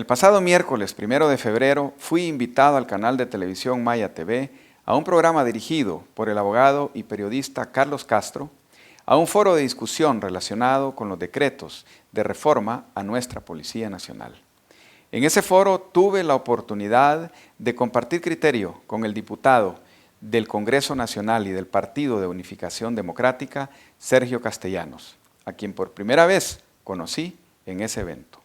pasado miércoles 1 de febrero fui invitado al canal de televisión Maya TV a un programa dirigido por el abogado y periodista Carlos Castro a un foro de discusión relacionado con los decretos de reforma a nuestra Policía Nacional. En ese foro tuve la oportunidad de compartir criterio con el diputado del Congreso Nacional y del Partido de Unificación Democrática, Sergio Castellanos, a quien por primera vez conocí en ese evento.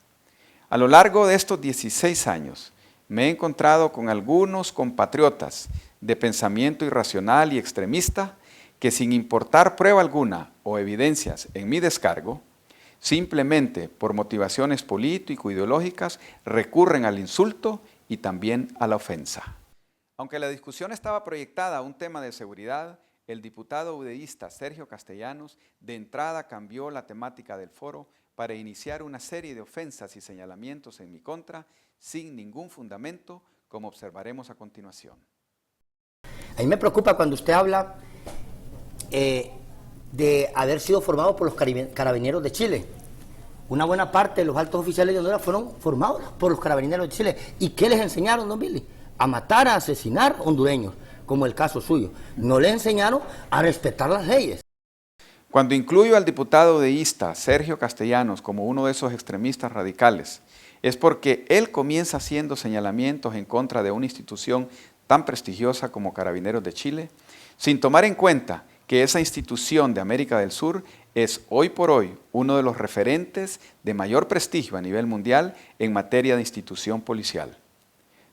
A lo largo de estos 16 años me he encontrado con algunos compatriotas de pensamiento irracional y extremista que sin importar prueba alguna o evidencias en mi descargo, simplemente por motivaciones político-ideológicas recurren al insulto y también a la ofensa. Aunque la discusión estaba proyectada a un tema de seguridad, el diputado udeísta Sergio Castellanos de entrada cambió la temática del foro para iniciar una serie de ofensas y señalamientos en mi contra sin ningún fundamento, como observaremos a continuación. A mí me preocupa cuando usted habla de haber sido formado por los carabineros de Chile. Una buena parte de los altos oficiales de Honduras fueron formados por los carabineros de Chile. ¿Y qué les enseñaron, don Billy? A matar, a asesinar hondureños, como el caso suyo. No les enseñaron a respetar las leyes. Cuando incluyo al diputado deísta Sergio Castellanos como uno de esos extremistas radicales, es porque él comienza haciendo señalamientos en contra de una institución tan prestigiosa como Carabineros de Chile, sin tomar en cuenta que esa institución de América del Sur es hoy por hoy uno de los referentes de mayor prestigio a nivel mundial en materia de institución policial.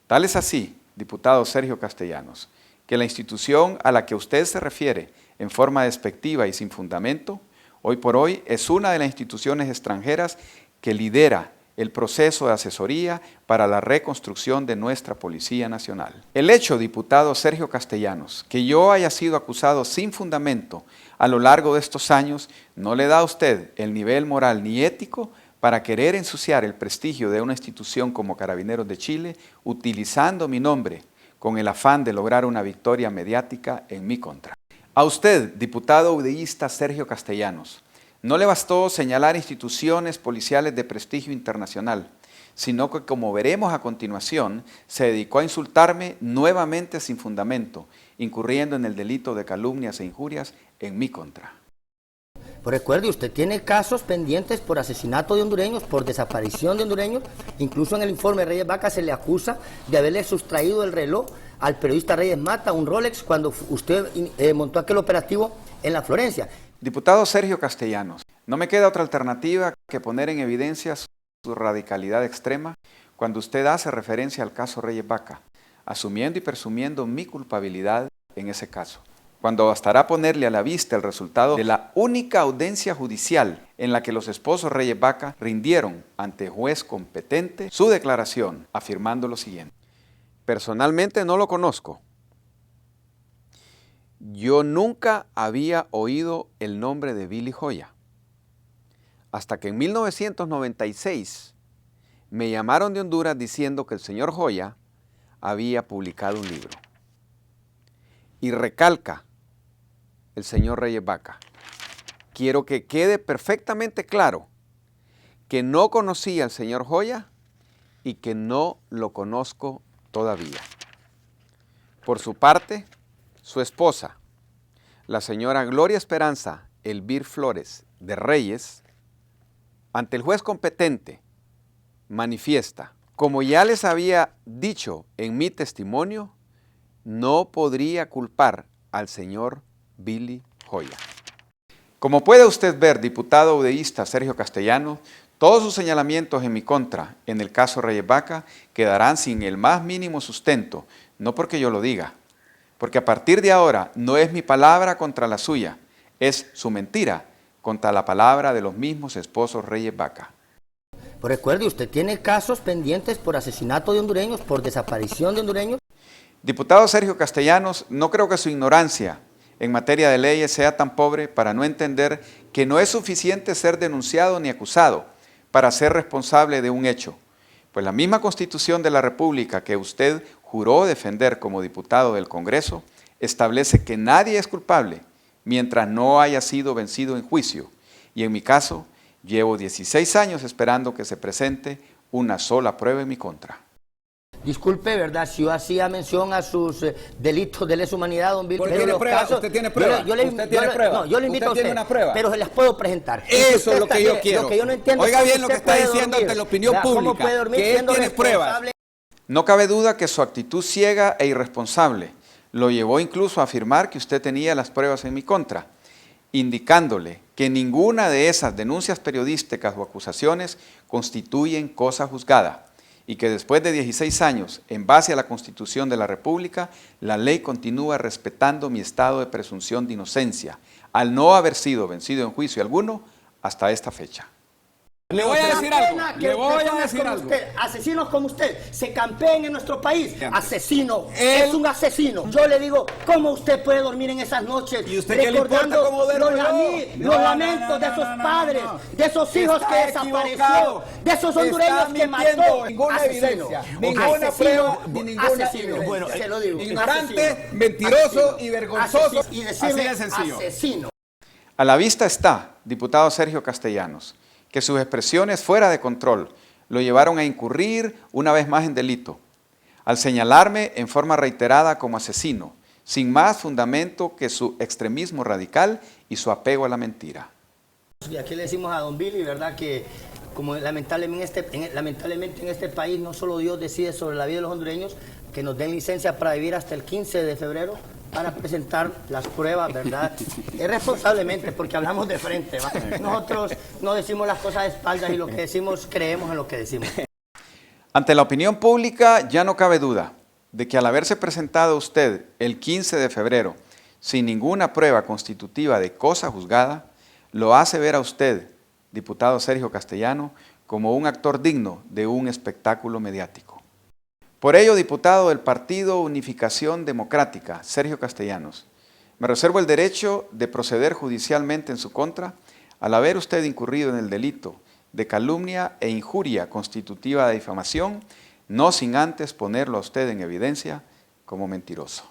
Tal es así, diputado Sergio Castellanos, que la institución a la que usted se refiere en forma despectiva y sin fundamento, hoy por hoy es una de las instituciones extranjeras que lidera el proceso de asesoría para la reconstrucción de nuestra Policía Nacional. El hecho, diputado Sergio Castellanos, que yo haya sido acusado sin fundamento a lo largo de estos años, no le da a usted el nivel moral ni ético para querer ensuciar el prestigio de una institución como Carabineros de Chile, utilizando mi nombre con el afán de lograr una victoria mediática en mi contra. A usted, diputado udeísta Sergio Castellanos, no le bastó señalar instituciones policiales de prestigio internacional, sino que, como veremos a continuación, se dedicó a insultarme nuevamente sin fundamento, incurriendo en el delito de calumnias e injurias en mi contra. Pero recuerde, usted tiene casos pendientes por asesinato de hondureños, por desaparición de hondureños. Incluso en el informe de Reyes Vaca se le acusa de haberle sustraído el reloj al periodista Reyes Mata, un Rolex, cuando usted montó aquel operativo en la Florencia. Diputado Sergio Castellanos, no me queda otra alternativa que poner en evidencia su radicalidad extrema cuando usted hace referencia al caso Reyes Vaca, asumiendo y presumiendo mi culpabilidad en ese caso, cuando bastará ponerle a la vista el resultado de la única audiencia judicial en la que los esposos Reyes Vaca rindieron ante juez competente su declaración, afirmando lo siguiente. Personalmente no lo conozco. Yo nunca había oído el nombre de Billy Joya, hasta que en 1996 me llamaron de Honduras diciendo que el señor Joya había publicado un libro. Y recalca el señor Reyes Vaca, quiero que quede perfectamente claro que no conocía al señor Joya y que no lo conozco todavía. Por su parte, su esposa, la señora Gloria Esperanza Elvir Flores de Reyes, ante el juez competente, manifiesta, como ya les había dicho en mi testimonio, no podría culpar al señor Billy Joya. Como puede usted ver, diputado udeísta Sergio Castellanos, todos sus señalamientos en mi contra en el caso Reyes Vaca quedarán sin el más mínimo sustento, no porque yo lo diga, porque a partir de ahora no es mi palabra contra la suya, es su mentira contra la palabra de los mismos esposos Reyes Vaca. Pero recuerde, usted tiene casos pendientes por asesinato de hondureños, por desaparición de hondureños. Diputado Sergio Castellanos, no creo que su ignorancia en materia de leyes sea tan pobre para no entender que no es suficiente ser denunciado ni acusado para ser responsable de un hecho, pues la misma Constitución de la República que usted juró defender como diputado del Congreso establece que nadie es culpable mientras no haya sido vencido en juicio, y en mi caso llevo 16 años esperando que se presente una sola prueba en mi contra. Disculpe, ¿verdad? Si yo hacía mención a sus delitos de lesa humanidad, don Víctor. ¿Usted tiene prueba? ¿Usted tiene prueba? ¿Usted tiene prueba? No, yo le invito a usted, una prueba? pero se las puedo presentar. Eso es lo que yo quiero. Lo que yo no entiendo. Oiga bien lo que está diciendo ante la opinión pública, que él tiene pruebas. No cabe duda que su actitud ciega e irresponsable lo llevó incluso a afirmar que usted tenía las pruebas en mi contra, indicándole que ninguna de esas denuncias periodísticas o acusaciones constituyen cosa juzgada y que después de 16 años, en base a la Constitución de la República, la ley continúa respetando mi estado de presunción de inocencia, al no haber sido vencido en juicio alguno hasta esta fecha. Le voy a decir algo, le voy a decir algo. Usted, asesinos como usted, se campeen en nuestro país. Asesino, es un asesino. Yo le digo, ¿cómo usted puede dormir en esas noches? ¿Y usted qué le importa cómo duermo los lamentos de esos padres, de esos hijos que desapareció, de esos hondureños que mató? Ninguna evidencia, ninguna prueba, ninguna evidencia. Bueno, se lo digo. Ignorante, mentiroso y vergonzoso. Y decirle así de sencillo. Asesino. A la vista está, diputado Sergio Castellanos, que sus expresiones fuera de control lo llevaron a incurrir una vez más en delito, al señalarme en forma reiterada como asesino, sin más fundamento que su extremismo radical y su apego a la mentira. Y aquí le decimos a don Billy, ¿verdad?, que como lamentablemente en este país no solo Dios decide sobre la vida de los hondureños, que nos den licencia para vivir hasta el 15 de febrero para presentar las pruebas, ¿verdad? Irresponsablemente, porque hablamos de frente, ¿va? Nosotros no decimos las cosas de espaldas y lo que decimos, creemos en lo que decimos. Ante la opinión pública ya no cabe duda de que al haberse presentado usted el 15 de febrero sin ninguna prueba constitutiva de cosa juzgada, lo hace ver a usted, diputado Sergio Castellano, como un actor digno de un espectáculo mediático. Por ello, diputado del Partido Unificación Democrática, Sergio Castellanos, me reservo el derecho de proceder judicialmente en su contra al haber usted incurrido en el delito de calumnia e injuria constitutiva de difamación, no sin antes ponerlo a usted en evidencia como mentiroso.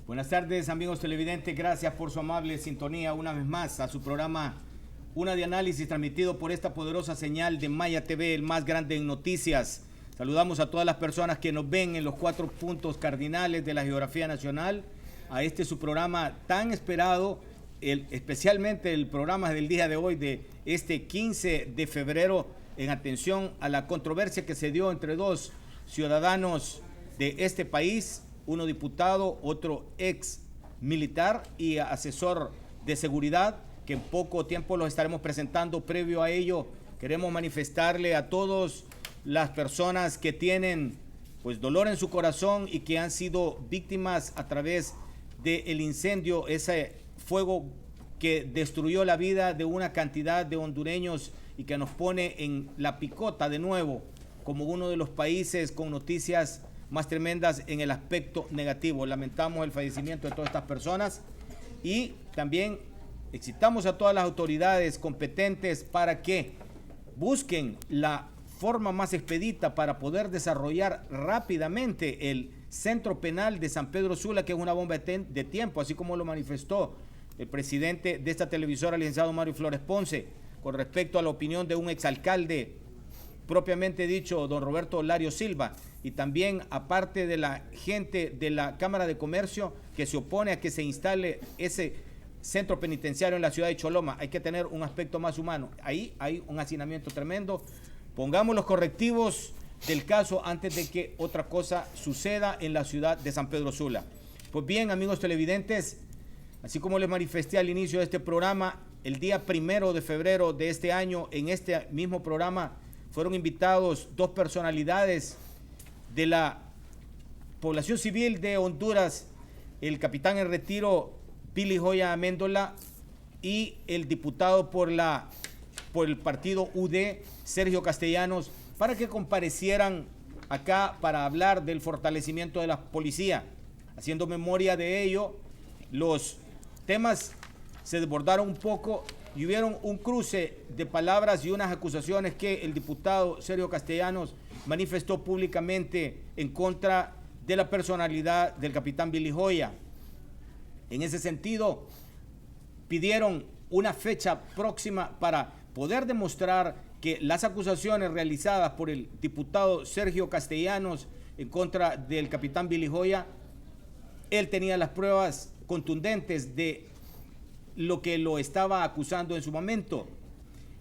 Buenas tardes, amigos televidentes, gracias por su amable sintonía una vez más a su programa Una de Análisis, transmitido por esta poderosa señal de Maya TV, el más grande en noticias. Saludamos a todas las personas que nos ven en los 4 puntos cardinales de la geografía nacional, a este su programa tan esperado, especialmente el programa del día de hoy, de este 15 de febrero, en atención a la controversia que se dio entre 2 ciudadanos de este país, uno diputado, otro ex militar y asesor de seguridad, que en poco tiempo los estaremos presentando. Previo a ello, queremos manifestarle a todas las personas que tienen pues dolor en su corazón y que han sido víctimas a través del incendio, ese fuego que destruyó la vida de una cantidad de hondureños y que nos pone en la picota de nuevo como uno de los países con noticias más tremendas en el aspecto negativo. Lamentamos el fallecimiento de todas estas personas y también excitamos a todas las autoridades competentes para que busquen la forma más expedita para poder desarrollar rápidamente el centro penal de San Pedro Sula, que es una bomba de tiempo, así como lo manifestó el presidente de esta televisora, el licenciado Mario Flores Ponce, con respecto a la opinión de un exalcalde propiamente dicho, don Roberto Lario Silva, y también aparte de la gente de la Cámara de Comercio que se opone a que se instale ese centro penitenciario en la ciudad de Choloma. Hay que tener un aspecto más humano. Ahí hay un hacinamiento tremendo. Pongamos los correctivos del caso antes de que otra cosa suceda en la ciudad de San Pedro Sula. Pues bien, amigos televidentes, así como les manifesté al inicio de este programa, el día 1 de febrero de este año, en este mismo programa, fueron invitados dos personalidades de la población civil de Honduras, el capitán en retiro Billy Joya Amendola y el diputado por el partido UD, Sergio Castellanos, para que comparecieran acá para hablar del fortalecimiento de la policía. Haciendo memoria de ello, los temas se desbordaron un poco y hubieron un cruce de palabras y unas acusaciones que el diputado Sergio Castellanos manifestó públicamente en contra de la personalidad del capitán Billy Joya. En ese sentido, pidieron una fecha próxima para poder demostrar que las acusaciones realizadas por el diputado Sergio Castellanos en contra del capitán Billy Joya, él tenía las pruebas contundentes de lo que lo estaba acusando en su momento.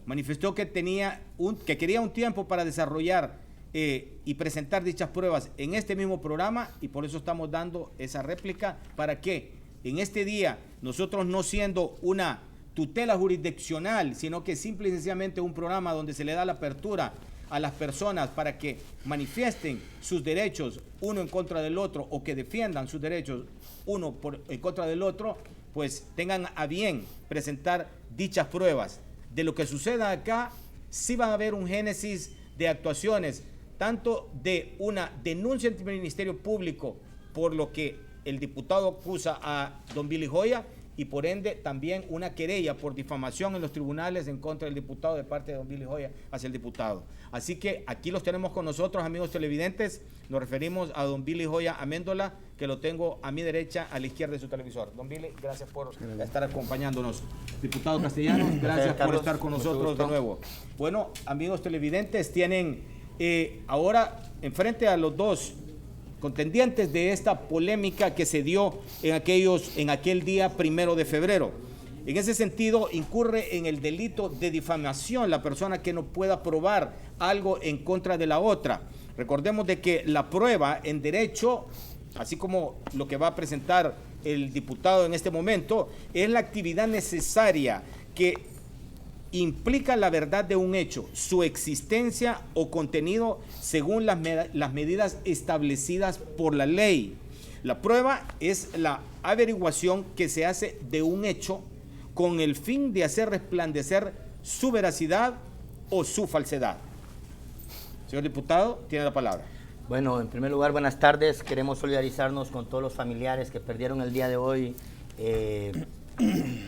Manifestó que quería un tiempo para desarrollar y presentar dichas pruebas en este mismo programa, y por eso estamos dando esa réplica para que en este día, nosotros no siendo una tutela jurisdiccional, sino que simple y sencillamente un programa donde se le da la apertura a las personas para que manifiesten sus derechos uno en contra del otro, o que defiendan sus derechos uno en contra del otro, pues tengan a bien presentar dichas pruebas. De lo que suceda acá, sí va a haber un génesis de actuaciones, tanto de una denuncia ante el Ministerio Público por lo que el diputado acusa a don Billy Joya, y por ende también una querella por difamación en los tribunales en contra del diputado de parte de don Billy Joya hacia el diputado. Así que aquí los tenemos con nosotros, amigos televidentes. Nos referimos a don Billy Joya Amendola, que lo tengo a mi derecha, a la izquierda de su televisor. Don Billy, gracias por estar acompañándonos. Diputado Castellanos, gracias por estar con nosotros de nuevo. Bueno, amigos televidentes, tienen ahora enfrente a los dos contendientes de esta polémica que se dio en aquel día 1 de febrero. En ese sentido, incurre en el delito de difamación la persona que no pueda probar algo en contra de la otra. Recordemos de que la prueba en derecho, así como lo que va a presentar el diputado en este momento, es la actividad necesaria que implica la verdad de un hecho, su existencia o contenido según las medidas establecidas por la ley. La prueba es la averiguación que se hace de un hecho con el fin de hacer resplandecer su veracidad o su falsedad. Señor diputado, tiene la palabra. Bueno, en primer lugar, buenas tardes. Queremos solidarizarnos con todos los familiares que perdieron el día de hoy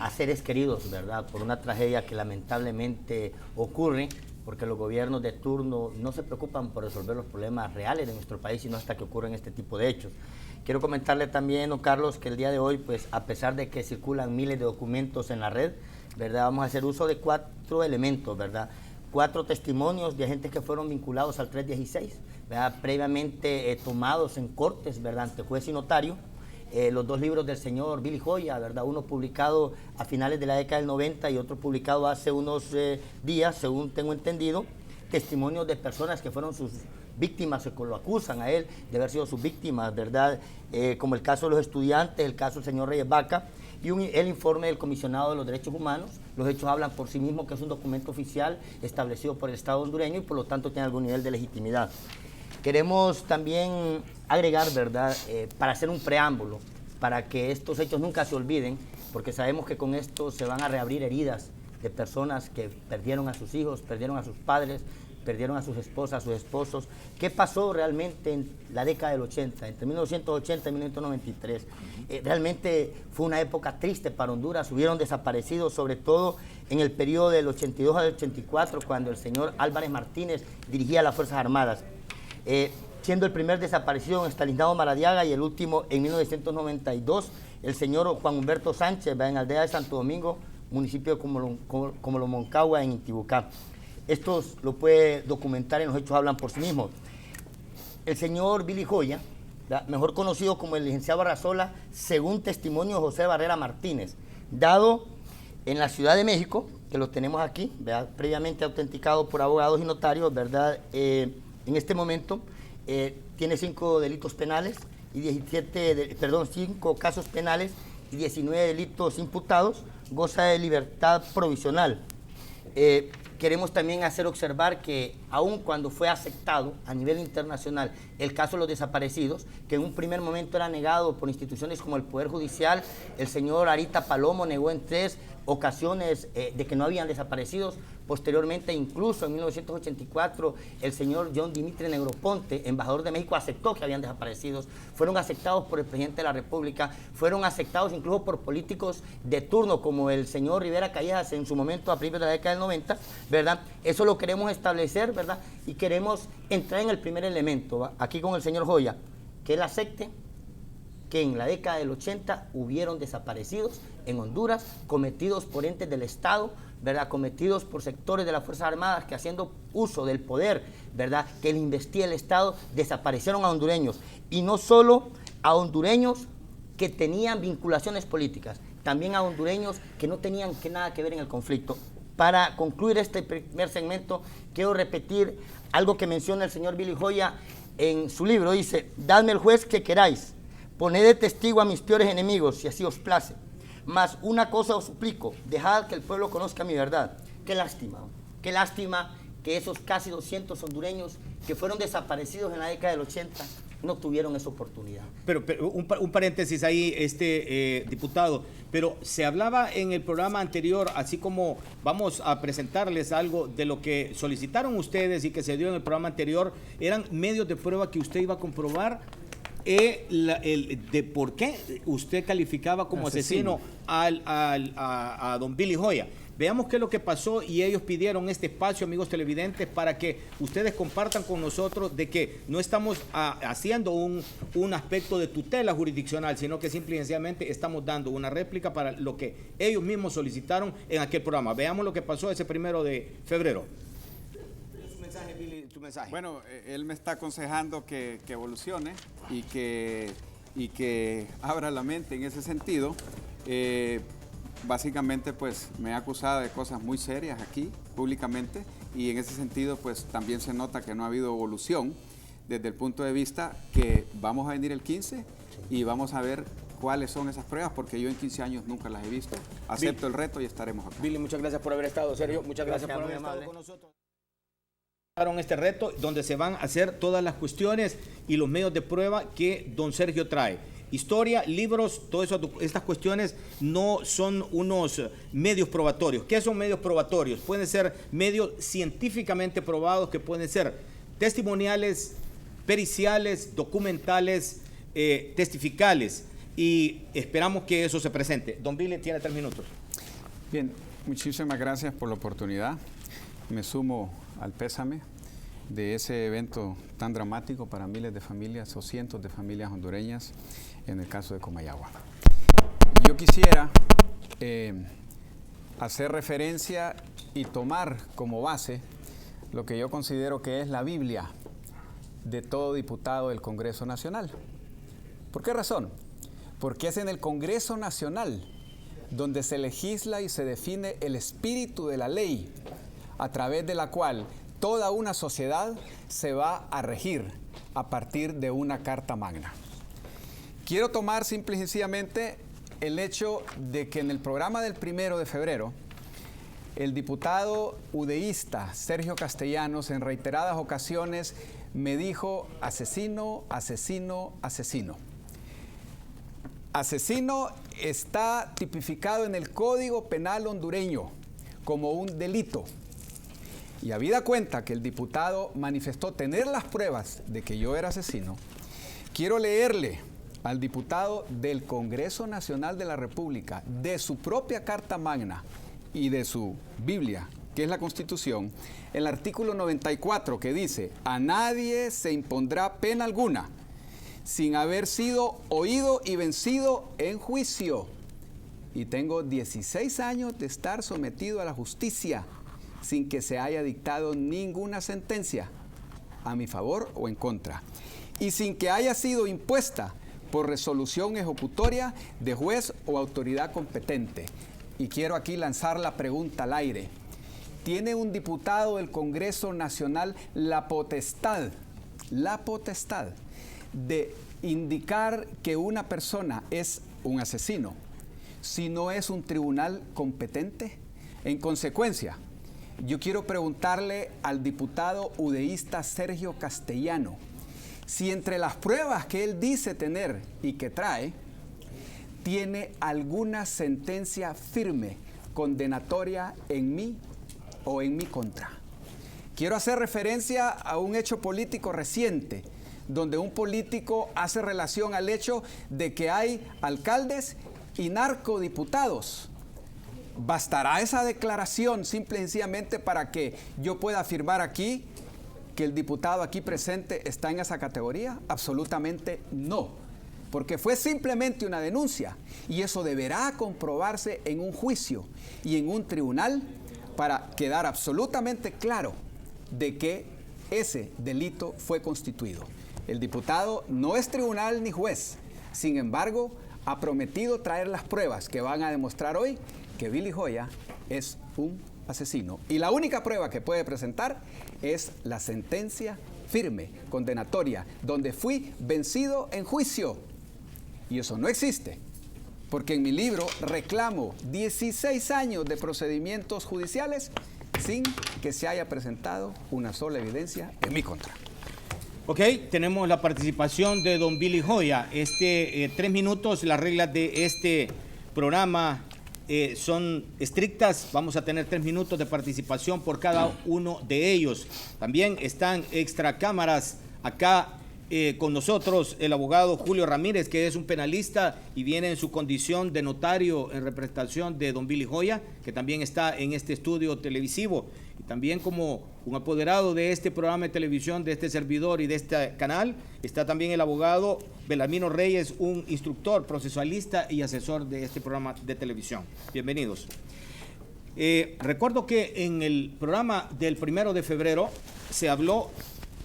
a seres queridos, ¿verdad? Por una tragedia que lamentablemente ocurre, porque los gobiernos de turno no se preocupan por resolver los problemas reales de nuestro país, sino hasta que ocurren este tipo de hechos. Quiero comentarle también, don Carlos, que el día de hoy, pues a pesar de que circulan miles de documentos en la red, ¿verdad? Vamos a hacer uso de 4 elementos, ¿verdad? 4 testimonios de agentes que fueron vinculados al 316, ¿verdad? Previamente tomados en cortes, ¿verdad? Ante juez y notario. Los 2 libros del señor Billy Joya, ¿verdad? Uno publicado a finales de la década del 90 y otro publicado hace unos días, según tengo entendido, testimonios de personas que fueron sus víctimas, o lo acusan a él de haber sido sus víctimas, ¿verdad? Como el caso de los estudiantes, el caso del señor Reyes Vaca, y el informe del comisionado de los derechos humanos. Los hechos hablan por sí mismos, que es un documento oficial establecido por el Estado hondureño y por lo tanto tiene algún nivel de legitimidad. Queremos también agregar, ¿verdad?, para hacer un preámbulo, para que estos hechos nunca se olviden, porque sabemos que con esto se van a reabrir heridas de personas que perdieron a sus hijos, perdieron a sus padres, perdieron a sus esposas, a sus esposos. ¿Qué pasó realmente en la década del 80, entre 1980 y 1993? Realmente fue una época triste para Honduras. Hubieron desaparecidos, sobre todo en el periodo del 82 al 84, cuando el señor Álvarez Martínez dirigía las Fuerzas Armadas. Siendo el primer desaparecido en Estanislao Maradiaga y el último en 1992, el señor Juan Humberto Sánchez, en la aldea de Santo Domingo, municipio de Comolomoncagua, en Intibucá. Esto lo puede documentar y los hechos hablan por sí mismos. El señor Billy Joya, mejor conocido como el licenciado Barrazola, según testimonio de José Barrera Martínez, dado en la Ciudad de México, que lo tenemos aquí, ¿verdad?, previamente autenticado por abogados y notarios, ¿verdad? En este momento tiene 5 delitos penales y 5 casos penales y 19 delitos imputados, goza de libertad provisional. Queremos también hacer observar que aun cuando fue aceptado a nivel internacional el caso de los desaparecidos, que en un primer momento era negado por instituciones como el Poder Judicial, el señor Arita Palomo negó en 3 ocasiones de que no habían desaparecidos. Posteriormente, incluso en 1984, el señor John Dimitri Negroponte, embajador de México, aceptó que habían desaparecidos. Fueron aceptados por el presidente de la República, fueron aceptados incluso por políticos de turno, como el señor Rivera Callejas en su momento a principios de la década del 90, ¿verdad? Eso lo queremos establecer, ¿verdad? Y queremos entrar en el primer elemento, ¿va? Aquí con el señor Joya, que él acepte que en la década del 80 hubieron desaparecidos en Honduras, cometidos por entes del Estado, ¿verdad? Cometidos por sectores de las Fuerzas Armadas que, haciendo uso del poder, ¿verdad?, que le investía el Estado, desaparecieron a hondureños. Y no solo a hondureños que tenían vinculaciones políticas, también a hondureños que no tenían nada que ver en el conflicto. Para concluir este primer segmento, quiero repetir algo que menciona el señor Billy Joya en su libro. Dice: dadme el juez que queráis, poned de testigo a mis peores enemigos, si así os place. Mas una cosa os suplico, dejad que el pueblo conozca mi verdad. Qué lástima que esos casi 200 hondureños que fueron desaparecidos en la década del 80 no tuvieron esa oportunidad. Pero un paréntesis ahí, diputado, pero se hablaba en el programa anterior, así como vamos a presentarles algo de lo que solicitaron ustedes y que se dio en el programa anterior, eran medios de prueba que usted iba a comprobar de por qué usted calificaba como asesino a don Billy Joya. Veamos qué es lo que pasó, y ellos pidieron este espacio, amigos televidentes, para que ustedes compartan con nosotros de que no estamos haciendo un aspecto de tutela jurisdiccional, sino que simple y sencillamente estamos dando una réplica para lo que ellos mismos solicitaron en aquel programa. Veamos lo que pasó ese 1 de febrero. Tu mensaje, Billy, tu mensaje. Bueno, él me está aconsejando que evolucione y que abra la mente en ese sentido. Básicamente, pues me ha acusado de cosas muy serias aquí, públicamente, y en ese sentido, pues también se nota que no ha habido evolución desde el punto de vista que vamos a venir el 15 y vamos a ver cuáles son esas pruebas, porque yo en 15 años nunca las he visto. Acepto el reto y estaremos acá. Billy, muchas gracias por haber estado, Sergio, muchas gracias por haber estado con nosotros. Este reto donde se van a hacer todas las cuestiones y los medios de prueba que don Sergio trae. Historia, libros, todas estas cuestiones no son unos medios probatorios. ¿Qué son medios probatorios? Pueden ser medios científicamente probados, que pueden ser testimoniales, periciales, documentales, testificales, y esperamos que eso se presente. Don Billy tiene 3 minutos. Bien, muchísimas gracias por la oportunidad. Me sumo al pésame de ese evento tan dramático para miles de familias o cientos de familias hondureñas en el caso de Comayagua. Yo quisiera hacer referencia y tomar como base lo que yo considero que es la Biblia de todo diputado del Congreso Nacional. ¿Por qué razón? Porque es en el Congreso Nacional donde se legisla y se define el espíritu de la ley, a través de la cual toda una sociedad se va a regir a partir de una Carta Magna. Quiero tomar simple y sencillamente el hecho de que en el programa del 1 de febrero, el diputado udeísta Sergio Castellanos en reiteradas ocasiones me dijo asesino, asesino, asesino. Asesino está tipificado en el Código Penal hondureño como un delito. Y habida cuenta que el diputado manifestó tener las pruebas de que yo era asesino, quiero leerle al diputado del Congreso Nacional de la República, de su propia Carta Magna y de su Biblia, que es la Constitución, el artículo 94, que dice: a nadie se impondrá pena alguna sin haber sido oído y vencido en juicio. Y tengo 16 años de estar sometido a la justicia sin que se haya dictado ninguna sentencia a mi favor o en contra, y sin que haya sido impuesta por resolución ejecutoria de juez o autoridad competente. Y quiero aquí lanzar la pregunta al aire. ¿Tiene un diputado del Congreso Nacional la potestad de indicar que una persona es un asesino si no es un tribunal competente? En consecuencia, yo quiero preguntarle al diputado udeísta Sergio Castellano si entre las pruebas que él dice tener y que trae, tiene alguna sentencia firme, condenatoria en mí o en mi contra. Quiero hacer referencia a un hecho político reciente, donde un político hace relación al hecho de que hay alcaldes y narcodiputados. ¿Bastará esa declaración simple y sencillamente para que yo pueda afirmar aquí que el diputado aquí presente está en esa categoría? Absolutamente no, porque fue simplemente una denuncia y eso deberá comprobarse en un juicio y en un tribunal para quedar absolutamente claro de que ese delito fue constituido. El diputado no es tribunal ni juez, sin embargo, ha prometido traer las pruebas que van a demostrar hoy que Billy Joya es un asesino. Y la única prueba que puede presentar es la sentencia firme, condenatoria, donde fui vencido en juicio. Y eso no existe, porque en mi libro reclamo 16 años de procedimientos judiciales sin que se haya presentado una sola evidencia en mi contra. Ok, tenemos la participación de don Billy Joya. 3 minutos, las reglas de este programa son estrictas. Vamos a tener 3 minutos de participación por cada uno de ellos. También están extra cámaras acá con nosotros el abogado Julio Ramírez, que es un penalista y viene en su condición de notario en representación de don Billy Joya, que también está en este estudio televisivo, y también como un apoderado de este programa de televisión, de este servidor y de este canal, está también el abogado Belarmino Reyes, un instructor, procesualista y asesor de este programa de televisión. Bienvenidos. Recuerdo que en el programa del 1 de febrero se habló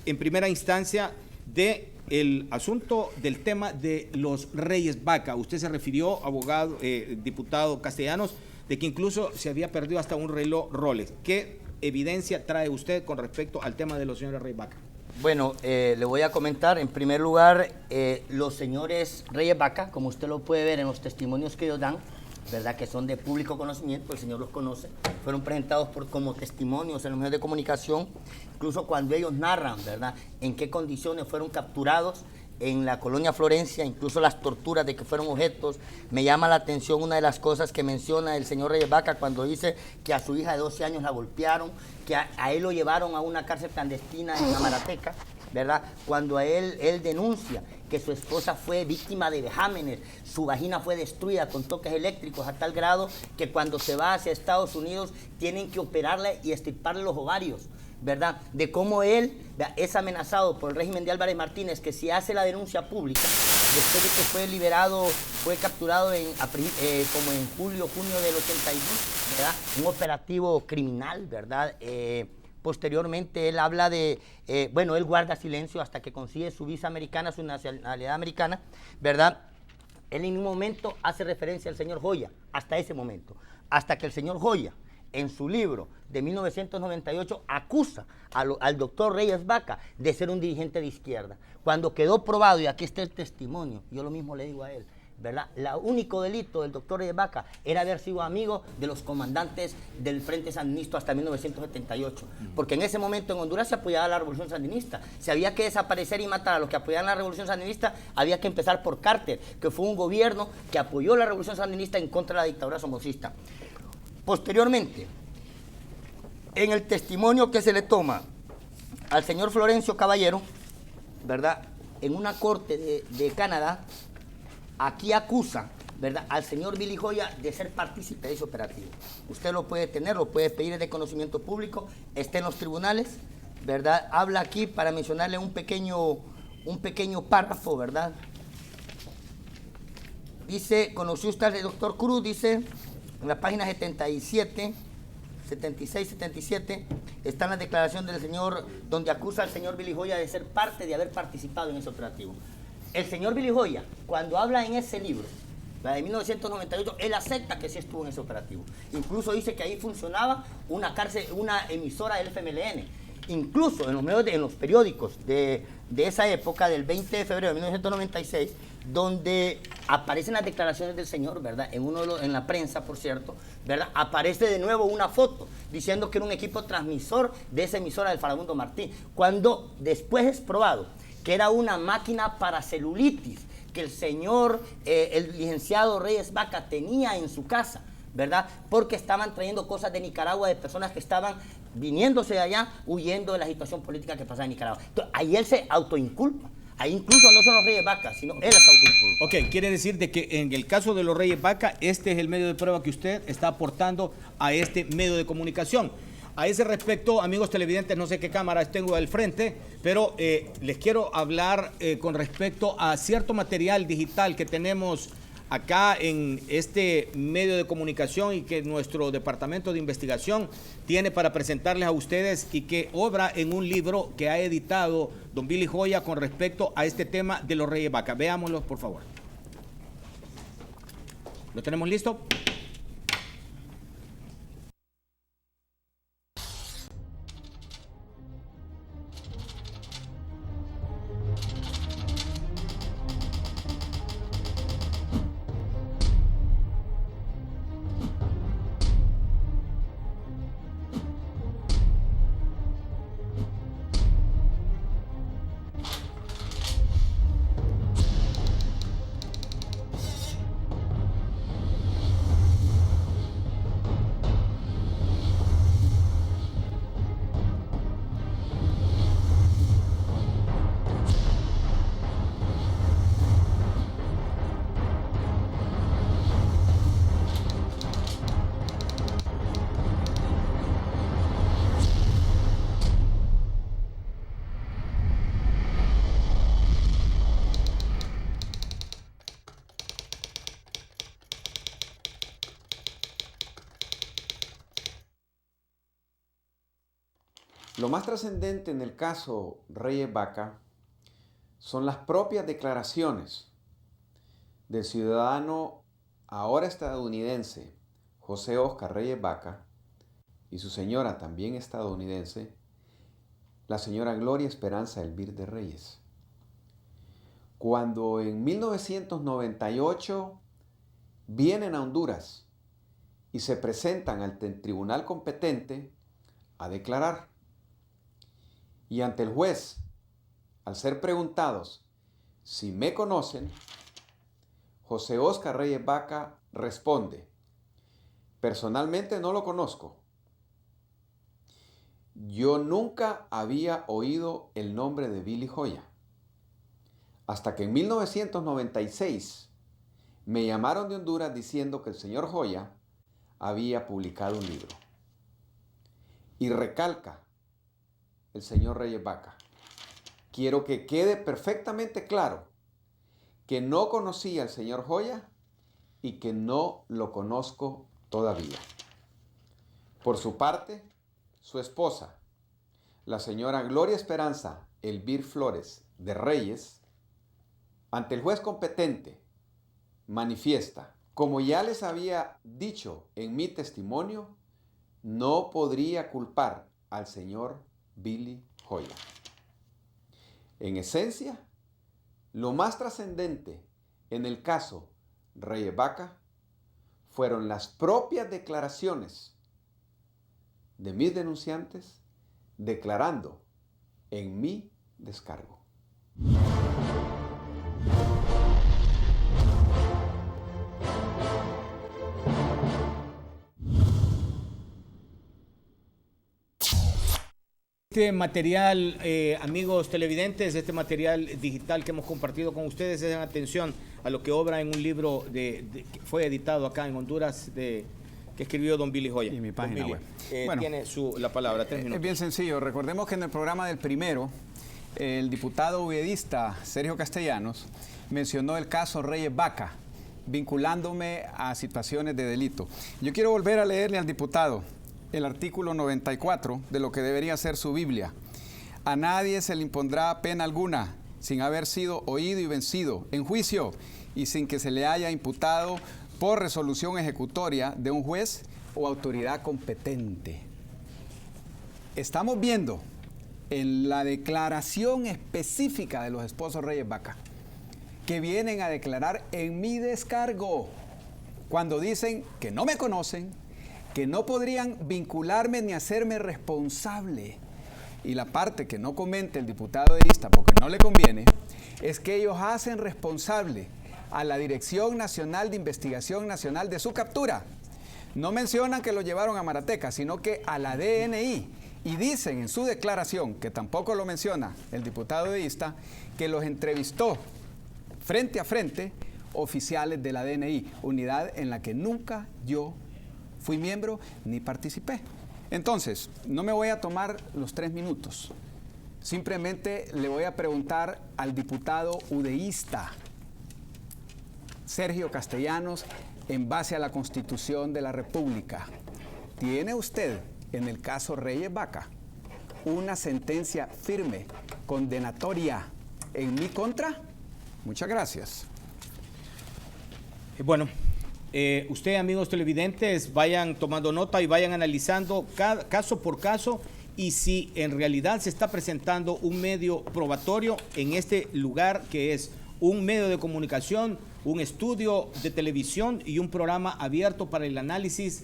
en primera instancia de el asunto del tema de los Reyes Vaca. Usted se refirió, abogado, diputado Castellanos, de que incluso se había perdido hasta un reloj Rolex. ¿Qué evidencia trae usted con respecto al tema de los señores Reyes Vaca? Bueno, le voy a comentar, en primer lugar, los señores Reyes Vaca, como usted lo puede ver en los testimonios que ellos dan, ¿verdad?, que son de público conocimiento, el señor los conoce, fueron presentados como testimonios en los medios de comunicación, incluso cuando ellos narran, ¿verdad?, en qué condiciones fueron capturados en la colonia Florencia, incluso las torturas de que fueron objetos. Me llama la atención una de las cosas que menciona el señor Reyes Vaca cuando dice que a su hija de 12 años la golpearon, que a él lo llevaron a una cárcel clandestina en Amarateca, ¿verdad? Cuando él denuncia que su esposa fue víctima de vejámenes, su vagina fue destruida con toques eléctricos a tal grado que cuando se va hacia Estados Unidos tienen que operarle y extirparle los ovarios, ¿verdad? De cómo él es amenazado por el régimen de Álvarez Martínez, que si hace la denuncia pública, después de que fue liberado, fue capturado como en junio del 82, ¿verdad? Un operativo criminal, ¿verdad? Posteriormente él habla de, él guarda silencio hasta que consigue su visa americana, su nacionalidad americana, ¿verdad? Él en un momento hace referencia al señor Joya, hasta ese momento, hasta que el señor Joya, en su libro de 1998, acusa al doctor Reyes Vaca de ser un dirigente de izquierda. Cuando quedó probado, y aquí está el testimonio, yo lo mismo le digo a él, ¿verdad? El único delito del doctor Reyes Vaca era haber sido amigo de los comandantes del Frente Sandinista hasta 1978, porque en ese momento en Honduras se apoyaba la Revolución Sandinista. Si había que desaparecer y matar a los que apoyaban la Revolución Sandinista, había que empezar por Carter, que fue un gobierno que apoyó la Revolución Sandinista en contra de la dictadura somocista. Posteriormente, en el testimonio que se le toma al señor Florencio Caballero, ¿verdad?, en una corte de Canadá, aquí acusa, ¿verdad?, al señor Billy Joya de ser partícipe de ese operativo. Usted lo puede tener, lo puede pedir de conocimiento público, está en los tribunales, ¿verdad? Habla aquí para mencionarle un pequeño párrafo, ¿verdad? Dice, ¿conoció usted al doctor Cruz? Dice, en la página 76, 77, está en la declaración del señor, donde acusa al señor Billy Joya de ser parte, de haber participado en ese operativo. El señor Billy Joya, cuando habla en ese libro, la de 1998, él acepta que sí estuvo en ese operativo. Incluso dice que ahí funcionaba una emisora del FMLN. Incluso en los periódicos de esa época, del 20 de febrero de 1996, donde aparecen las declaraciones del señor, ¿verdad? En la prensa, por cierto, ¿verdad? Aparece de nuevo una foto diciendo que era un equipo transmisor de esa emisora del Farabundo Martí, cuando después es probado que era una máquina para celulitis que el señor, el licenciado Reyes Vaca tenía en su casa, ¿verdad? Porque estaban trayendo cosas de Nicaragua de personas que estaban viniéndose de allá, huyendo de la situación política que pasaba en Nicaragua. Entonces, ahí él se autoinculpa. Ahí incluso no son los Reyes Vaca, sino él se autoinculpa. Ok, quiere decir de que en el caso de los Reyes Vaca, este es el medio de prueba que usted está aportando a este medio de comunicación. A ese respecto, amigos televidentes, no sé qué cámaras tengo al frente, pero les quiero hablar con respecto a cierto material digital que tenemos acá en este medio de comunicación y que nuestro departamento de investigación tiene para presentarles a ustedes y que obra en un libro que ha editado don Billy Joya con respecto a este tema de los Reyes Vaca. Veámoslo, por favor. ¿Lo tenemos listo? Lo más trascendente en el caso Reyes Vaca son las propias declaraciones del ciudadano ahora estadounidense José Oscar Reyes Vaca y su señora también estadounidense, la señora Gloria Esperanza Elvir de Reyes. Cuando en 1998 vienen a Honduras y se presentan ante el tribunal competente a declarar. Y ante el juez, al ser preguntados si me conocen, José Oscar Reyes Vaca responde: personalmente no lo conozco. Yo nunca había oído el nombre de Billy Joya. Hasta que en 1996 me llamaron de Honduras diciendo que el señor Joya había publicado un libro. Y recalca el señor Reyes Vaca: quiero que quede perfectamente claro que no conocía al señor Joya y que no lo conozco todavía. Por su parte, su esposa, la señora Gloria Esperanza Elvir Flores de Reyes, ante el juez competente, manifiesta: como ya les había dicho en mi testimonio, no podría culpar al señor Billy Joya. En esencia, lo más trascendente en el caso Reyes Vaca fueron las propias declaraciones de mis denunciantes declarando en mi descargo. Este material, amigos televidentes, este material digital que hemos compartido con ustedes es en atención a lo que obra en un libro que fue editado acá en Honduras, que escribió don Billy Joya. Y mi página web. Bueno, tiene la palabra, 3 minutos. Es bien sencillo. Recordemos que en el programa del primero, el diputado uvedista Sergio Castellanos mencionó el caso Reyes Vaca, vinculándome a situaciones de delito. Yo quiero volver a leerle al diputado el artículo 94 de lo que debería ser su Biblia. A nadie se le impondrá pena alguna sin haber sido oído y vencido en juicio y sin que se le haya imputado por resolución ejecutoria de un juez o autoridad competente. Estamos viendo en la declaración específica de los esposos Reyes Vaca que vienen a declarar en mi descargo, cuando dicen que no me conocen, que no podrían vincularme ni hacerme responsable. Y la parte que no comenta el diputado de Ista, porque no le conviene, es que ellos hacen responsable a la Dirección Nacional de Investigación Nacional de su captura. No mencionan que lo llevaron a Marateca, sino que a la DNI. Y dicen en su declaración, que tampoco lo menciona el diputado de Ista, que los entrevistó frente a frente oficiales de la DNI, unidad en la que nunca yo fui miembro ni participé. Entonces, no me voy a tomar los 3 minutos. Simplemente le voy a preguntar al diputado udeísta Sergio Castellanos, en base a la Constitución de la República, ¿tiene usted en el caso Reyes Vaca una sentencia firme, condenatoria en mi contra? Muchas gracias. Bueno, usted, amigos televidentes, vayan tomando nota y vayan analizando caso por caso y si en realidad se está presentando un medio probatorio en este lugar que es un medio de comunicación, un estudio de televisión y un programa abierto para el análisis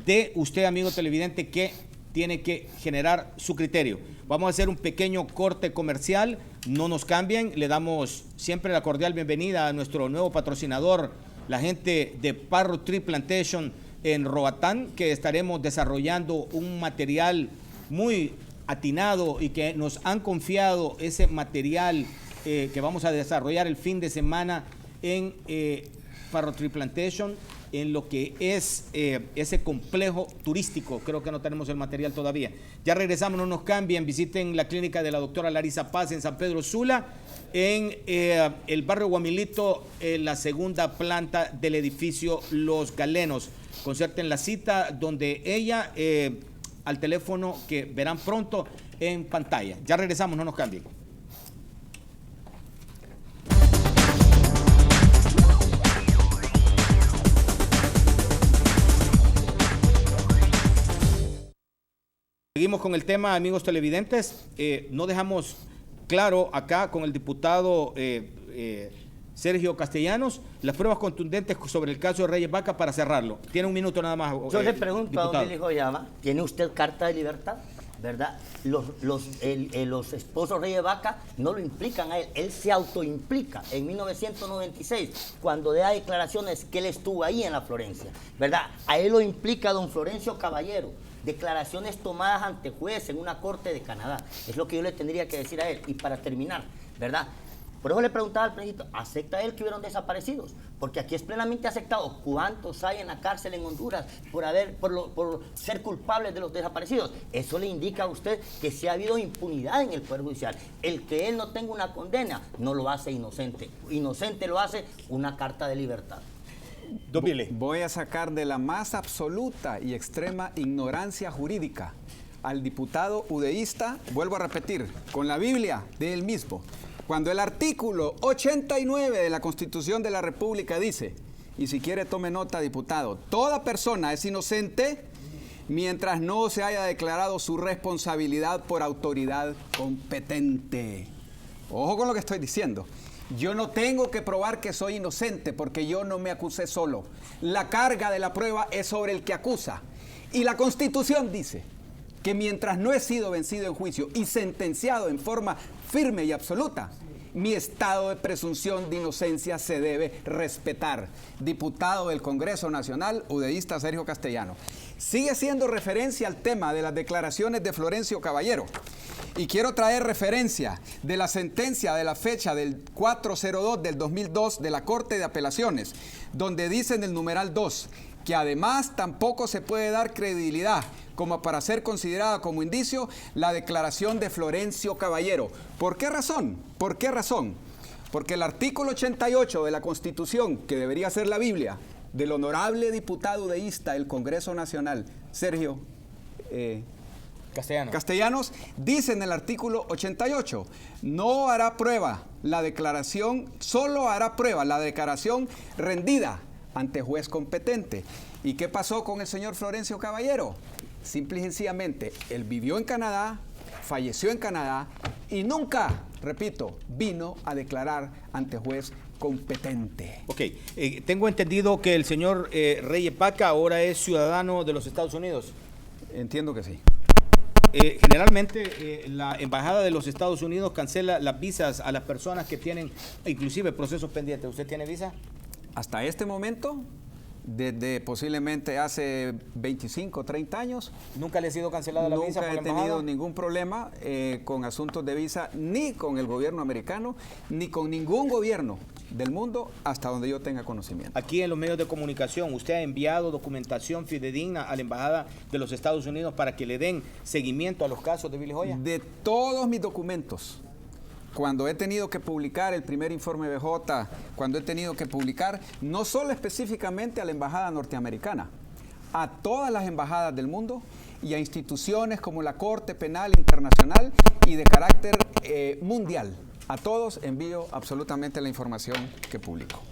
de usted, amigo televidente, que tiene que generar su criterio. Vamos a hacer un pequeño corte comercial, no nos cambien, le damos siempre la cordial bienvenida a nuestro nuevo patrocinador, la gente de Parrot Tree Plantation en Roatán, que estaremos desarrollando un material muy atinado y que nos han confiado ese material que vamos a desarrollar el fin de semana en Parrot Tree Plantation, en lo que es ese complejo turístico. Creo que no tenemos el material todavía. Ya regresamos, no nos cambien, visiten la clínica de la doctora Larisa Paz en San Pedro Sula, en el barrio Guamilito, en la segunda planta del edificio Los Galenos. Concerten la cita donde ella, al teléfono que verán pronto en pantalla. Ya regresamos, no nos cambien. Seguimos con el tema, amigos televidentes. No dejamos claro acá con el diputado Sergio Castellanos las pruebas contundentes sobre el caso de Reyes Vaca para cerrarlo. Tiene un minuto nada más. Yo le pregunto diputado. a don Elijo Llama, ¿tiene usted carta de libertad? ¿Verdad? Los esposos Reyes Vaca no lo implican a él, él se autoimplica en 1996, cuando da declaraciones que él estuvo ahí en la Florencia, ¿verdad? A él lo implica don Florencio Caballero, declaraciones tomadas ante juez en una corte de Canadá. Es lo que yo le tendría que decir a él. Y para terminar, ¿verdad? Por eso le preguntaba al presidente, ¿acepta él que hubieron desaparecidos? Porque aquí es plenamente aceptado. ¿Cuántos hay en la cárcel en Honduras por ser culpables de los desaparecidos? Eso le indica a usted que sí ha habido impunidad en el Poder Judicial. El que él no tenga una condena no lo hace inocente. Inocente lo hace una carta de libertad. Voy a sacar de la más absoluta y extrema ignorancia jurídica al diputado udeísta, vuelvo a repetir, con la Biblia de él mismo. Cuando el artículo 89 de la Constitución de la República dice, y si quiere tome nota, diputado, toda persona es inocente mientras no se haya declarado su responsabilidad por autoridad competente. Ojo con lo que estoy diciendo. Yo no tengo que probar que soy inocente porque yo no me acusé solo. La carga de la prueba es sobre el que acusa. Y la Constitución dice que mientras no he sido vencido en juicio y sentenciado en forma firme y absoluta, mi estado de presunción de inocencia se debe respetar. Diputado del Congreso Nacional, udeísta Sergio Castellano. Sigue siendo referencia al tema de las declaraciones de Florencio Caballero. Y quiero traer referencia de la sentencia de la fecha del 402 del 2002 de la Corte de Apelaciones, donde dice en el numeral 2 que además tampoco se puede dar credibilidad como para ser considerada como indicio la declaración de Florencio Caballero. ¿Por qué razón? ¿Por qué razón? Porque el artículo 88 de la Constitución, que debería ser la Biblia, del honorable diputado udeísta del Congreso Nacional, Sergio Castellanos, dice en el artículo 88, no hará prueba la declaración, solo hará prueba la declaración rendida ante juez competente. ¿Y qué pasó con el señor Florencio Caballero? Simple y sencillamente, él vivió en Canadá, falleció en Canadá y nunca, repito, vino a declarar ante juez competente. Ok, tengo entendido que el señor Reyes Vaca ahora es ciudadano de los Estados Unidos. Entiendo que sí. Generalmente la Embajada de los Estados Unidos cancela las visas a las personas que tienen inclusive procesos pendientes. ¿Usted tiene visa? Hasta este momento, desde posiblemente hace 25, 30 años, ¿Nunca le ha sido cancelada la visa por la nunca he embajada? tenido ningún problema con asuntos de visa, ni con el gobierno americano, ni con ningún gobierno del mundo, hasta donde yo tenga conocimiento. Aquí en los medios de comunicación, ¿usted ha enviado documentación fidedigna a la Embajada de los Estados Unidos para que le den seguimiento a los casos de Billy Joya? De todos mis documentos, cuando he tenido que publicar el primer informe BJ, cuando he tenido que publicar, no solo específicamente a la Embajada norteamericana, a todas las embajadas del mundo y a instituciones como la Corte Penal Internacional y de carácter mundial. A todos envío absolutamente la información que publico.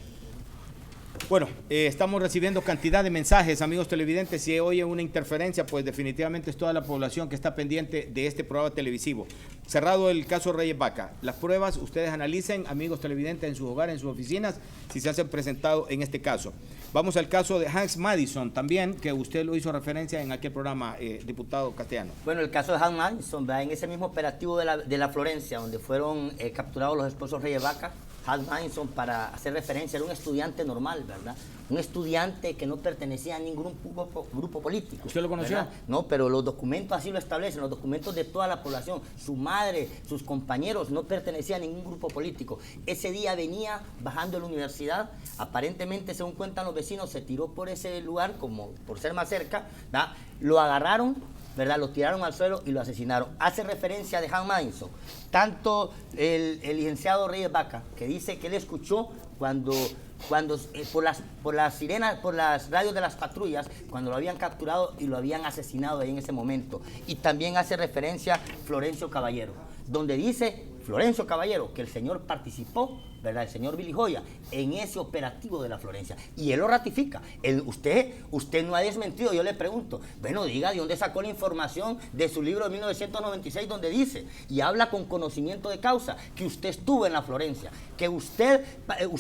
Bueno, estamos recibiendo cantidad de mensajes, amigos televidentes. Si oye una interferencia, pues definitivamente es toda la población que está pendiente de este programa televisivo. Cerrado el caso Reyes Vaca. Las pruebas, ustedes analicen, amigos televidentes, en sus hogares, en sus oficinas, si se hacen presentado en este caso. Vamos al caso de Hans Madison también, que usted lo hizo referencia en aquel programa, diputado Castellano. Bueno, el caso de Hans Madison, ¿verdad? En ese mismo operativo de la Florencia, donde fueron capturados los esposos Reyes Vaca, Hans Madison, para hacer referencia, era un estudiante normal, ¿verdad? Un estudiante que no pertenecía a ningún grupo político. ¿Usted lo conoció? ¿Verdad? No, pero los documentos así lo establecen, los documentos de toda la población. Su madre, sus compañeros no pertenecían a ningún grupo político. Ese día venía bajando de la universidad, aparentemente, según cuentan los vecinos, se tiró por ese lugar, como por ser más cerca, ¿verdad? Lo agarraron, ¿verdad? Lo tiraron al suelo y lo asesinaron. Hace referencia de Hans Madison, tanto el licenciado Reyes Vaca, que dice que él escuchó cuando por las sirenas, por las radios de las patrullas, cuando lo habían capturado y lo habían asesinado ahí en ese momento. Y también hace referencia Florencio Caballero, donde dice Florencio Caballero que el señor participó, ¿verdad? El señor Billy Joya, en ese operativo de la Florencia. Y él lo ratifica. Usted no ha desmentido. Yo le pregunto, bueno, diga de dónde sacó la información de su libro de 1996, donde dice, y habla con conocimiento de causa, que usted estuvo en la Florencia, que usted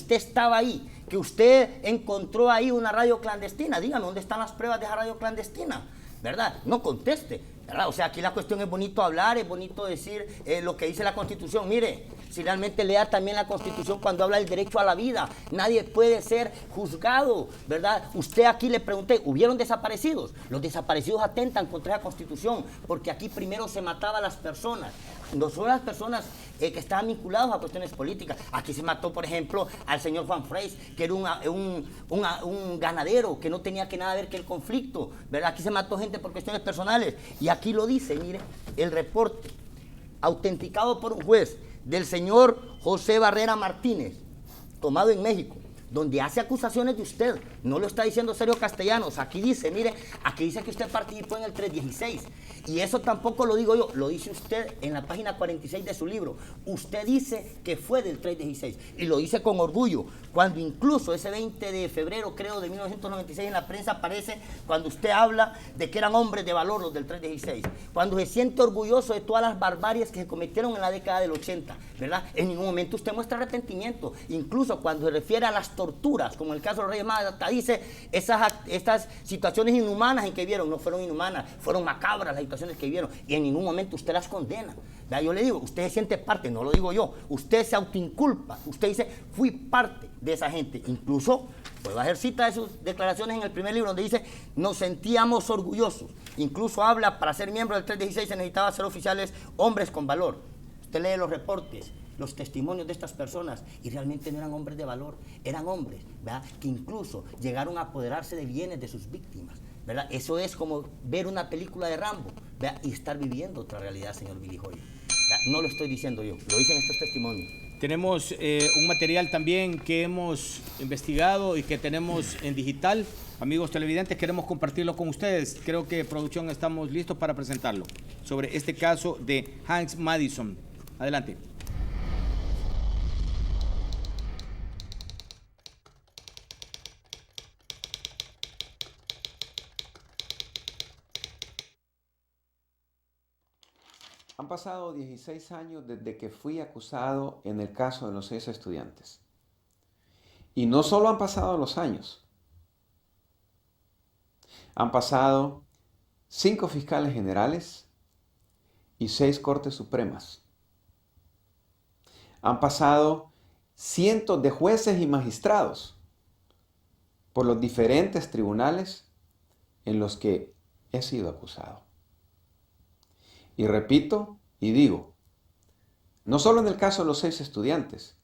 estaba ahí, que usted encontró ahí una radio clandestina. Dígame, ¿dónde están las pruebas de esa radio clandestina? ¿Verdad? No conteste, ¿verdad? O sea, aquí la cuestión es bonito hablar, es bonito decir lo que dice la Constitución. Mire, si realmente lea también la Constitución cuando habla del derecho a la vida, nadie puede ser juzgado, ¿verdad? Usted aquí le pregunté, ¿hubieron desaparecidos? Los desaparecidos atentan contra la Constitución, porque aquí primero se mataba a las personas. No son las personas que estaban vinculadas a cuestiones políticas. Aquí se mató, por ejemplo, al señor Juan Freis, que era un ganadero, que no tenía que nada ver que el conflicto, ¿verdad? Aquí se mató gente por cuestiones personales. Y aquí lo dice, mire, el reporte autenticado por un juez del señor José Barrera Martínez, tomado en México, donde hace acusaciones de usted. No lo está diciendo Sergio Castellanos. Aquí dice, mire, aquí dice que usted participó en el 316. Y eso tampoco lo digo yo, lo dice usted en la página 46 de su libro. Usted dice que fue del 316 y lo dice con orgullo, cuando incluso ese 20 de febrero, creo, de 1996 en la prensa aparece cuando usted habla de que eran hombres de valor los del 316, cuando se siente orgulloso de todas las barbaries que se cometieron en la década del 80, ¿verdad? En ningún momento usted muestra arrepentimiento, incluso cuando se refiere a las torturas, como el caso de Reyes Vaca, dice estas situaciones inhumanas en que vieron, no fueron inhumanas, fueron macabras las situaciones que vieron, y en ningún momento usted las condena. ¿Verdad? Yo le digo, usted se siente parte, no lo digo yo, usted se autoinculpa, usted dice, fui parte de esa gente. Incluso puedo hacer cita de sus declaraciones en el primer libro, donde dice, nos sentíamos orgullosos. Incluso habla, para ser miembro del 316 se necesitaba ser oficiales hombres con valor. Usted lee los reportes, los testimonios de estas personas, y realmente no eran hombres de valor, eran hombres, ¿verdad?, que incluso llegaron a apoderarse de bienes de sus víctimas, ¿verdad? Eso es como ver una película de Rambo, ¿verdad?, y estar viviendo otra realidad, señor Billy Joya. No lo estoy diciendo yo, lo dicen estos testimonios. Tenemos un material también que hemos investigado y que tenemos en digital. Amigos televidentes, queremos compartirlo con ustedes. Creo que producción estamos listos para presentarlo sobre este caso de Hans Madison. Adelante. Han pasado 16 años desde que fui acusado en el caso de los 6 estudiantes. Y no solo han pasado los años, han pasado 5 fiscales generales y 6 cortes supremas. Han pasado cientos de jueces y magistrados por los diferentes tribunales en los que he sido acusado. Y repito y digo, no solo en el caso de los 6 estudiantes,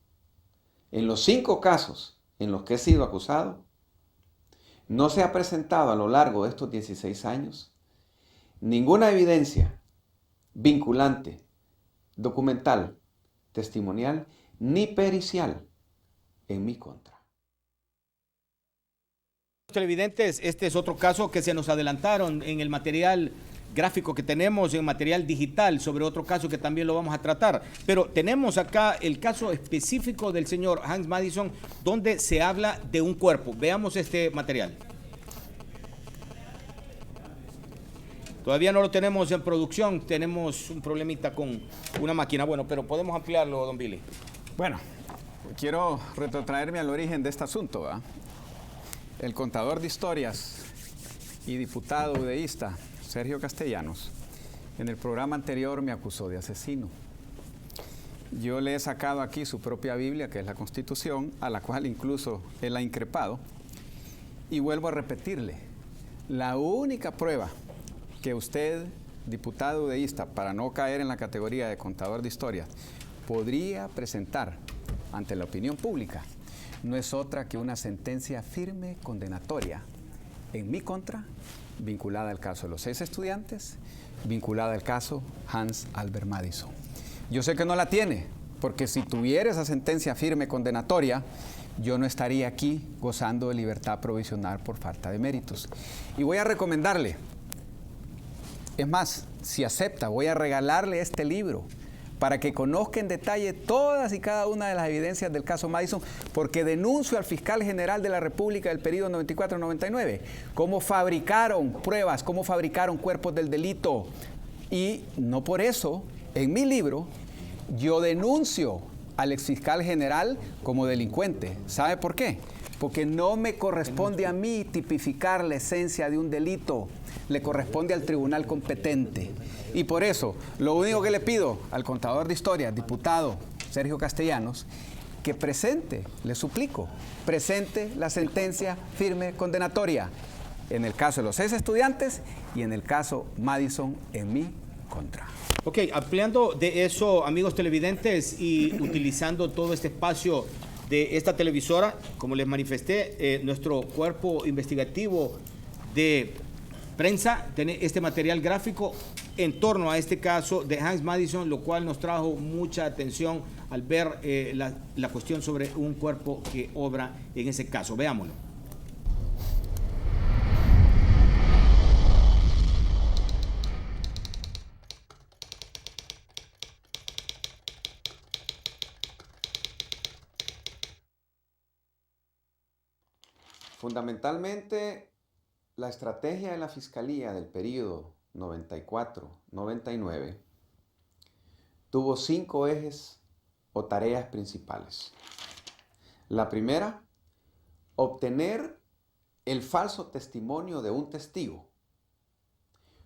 en los 5 casos en los que he sido acusado, no se ha presentado a lo largo de estos 16 años ninguna evidencia vinculante, documental, testimonial, ni pericial en mi contra. Televidentes, este es otro caso que se nos adelantaron en el material gráfico que tenemos, en material digital, sobre otro caso que también lo vamos a tratar. Pero tenemos acá el caso específico del señor Hans Madison, donde se habla de un cuerpo. Veamos este material. Todavía no lo tenemos en producción, tenemos un problemita con una máquina. Bueno, pero podemos ampliarlo, don Billy. Bueno, quiero retrotraerme al origen de este asunto, ¿verdad? El contador de historias y diputado udeísta Sergio Castellanos, en el programa anterior me acusó de asesino. Yo le he sacado aquí su propia Biblia, que es la Constitución, a la cual incluso él ha increpado, y vuelvo a repetirle, la única prueba que usted, diputado udeísta, para no caer en la categoría de contador de historias, podría presentar ante la opinión pública, no es otra que una sentencia firme condenatoria en mi contra, vinculada al caso de los 6 estudiantes, vinculada al caso Hans Albert Madison. Yo sé que no la tiene, porque si tuviera esa sentencia firme condenatoria, yo no estaría aquí gozando de libertad provisional por falta de méritos. Y voy a recomendarle, es más, si acepta, voy a regalarle este libro para que conozca en detalle todas y cada una de las evidencias del caso Madison, porque denuncio al fiscal general de la República del periodo 94-99, cómo fabricaron pruebas, cómo fabricaron cuerpos del delito. Y no por eso, en mi libro, yo denuncio al exfiscal general como delincuente. ¿Sabe por qué? Porque no me corresponde a mí tipificar la esencia de un delito, le corresponde al tribunal competente. Y por eso, lo único que le pido al contador de historias, diputado Sergio Castellanos, que presente, le suplico, presente la sentencia firme condenatoria en el caso de los 6 estudiantes y en el caso Madison en mi contra. Ok, ampliando de eso, amigos televidentes, y utilizando todo este espacio de esta televisora, como les manifesté, nuestro cuerpo investigativo de prensa tiene este material gráfico en torno a este caso de Hans Madison, lo cual nos trajo mucha atención al ver la cuestión sobre un cuerpo que obra en ese caso. Veámoslo. Fundamentalmente, la estrategia de la Fiscalía del periodo 94-99 tuvo 5 ejes o tareas principales. La primera, obtener el falso testimonio de un testigo,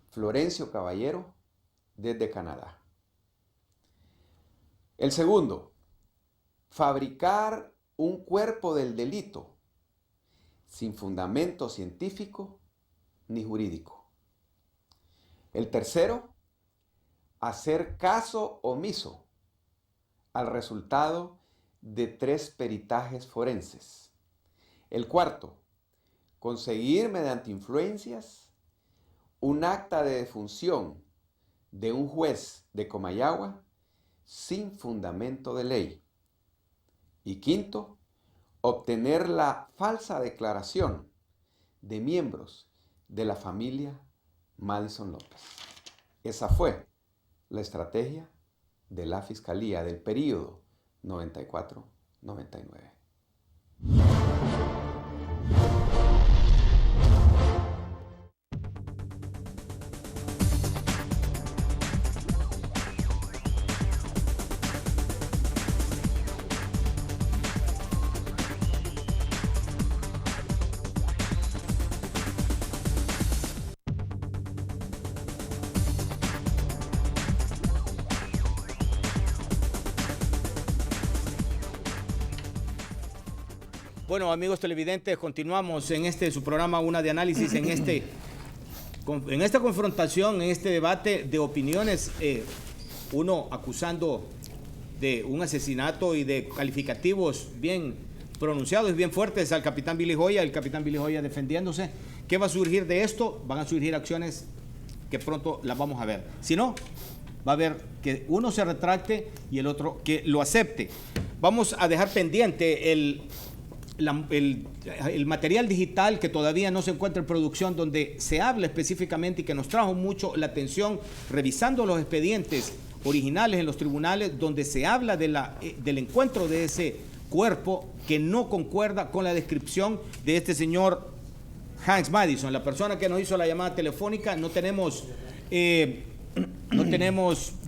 Florencio Caballero, desde Canadá. El segundo, fabricar un cuerpo del delito sin fundamento científico ni jurídico. El tercero, hacer caso omiso al resultado de 3 peritajes forenses. El cuarto, conseguir mediante influencias un acta de defunción de un juez de Comayagua sin fundamento de ley. Y quinto, obtener la falsa declaración de miembros de la familia Madison López. Esa fue la estrategia de la Fiscalía del período 94-99. Bueno, amigos televidentes, continuamos en su programa Una de Análisis, en esta confrontación, en este debate de opiniones, uno acusando de un asesinato y de calificativos bien pronunciados y bien fuertes al capitán Billy Joya, el capitán Billy Joya defendiéndose. ¿Qué va a surgir de esto? Van a surgir acciones que pronto las vamos a ver. Si no, va a haber que uno se retracte y el otro que lo acepte. Vamos a dejar pendiente el material digital que todavía no se encuentra en producción, donde se habla específicamente y que nos trajo mucho la atención, revisando los expedientes originales en los tribunales, donde se habla del encuentro de ese cuerpo que no concuerda con la descripción de este señor Hans Madison, la persona que nos hizo la llamada telefónica. No tenemos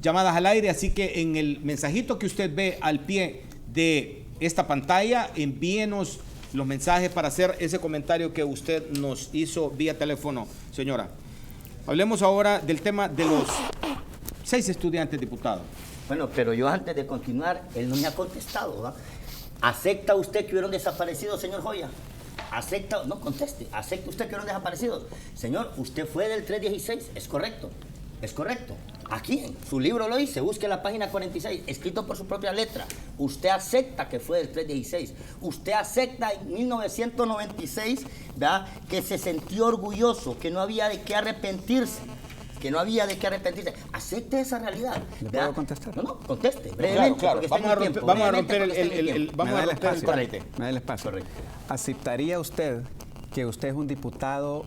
llamadas al aire, así que en el mensajito que usted ve al pie de esta pantalla, envíenos los mensajes para hacer ese comentario que usted nos hizo vía teléfono, señora. Hablemos ahora del tema de los 6 estudiantes diputados. Bueno, pero yo antes de continuar, él no me ha contestado, ¿verdad? ¿Acepta usted que hubieron desaparecido, señor Joya? ¿Acepta? No, conteste. ¿Acepta usted que hubieron desaparecidos? Señor, usted fue del 316, ¿es correcto? Es correcto. Aquí en su libro lo dice, busque la página 46, escrito por su propia letra. Usted acepta que fue del 316. Usted acepta en 1996, ¿verdad?, que se sintió orgulloso, que no había de qué arrepentirse. Acepte esa realidad. ¿Le puedo contestar? No, conteste, brevemente. Claro. Vamos a romper el correcto. Me da el espacio. Correcto. ¿Aceptaría usted que usted es un diputado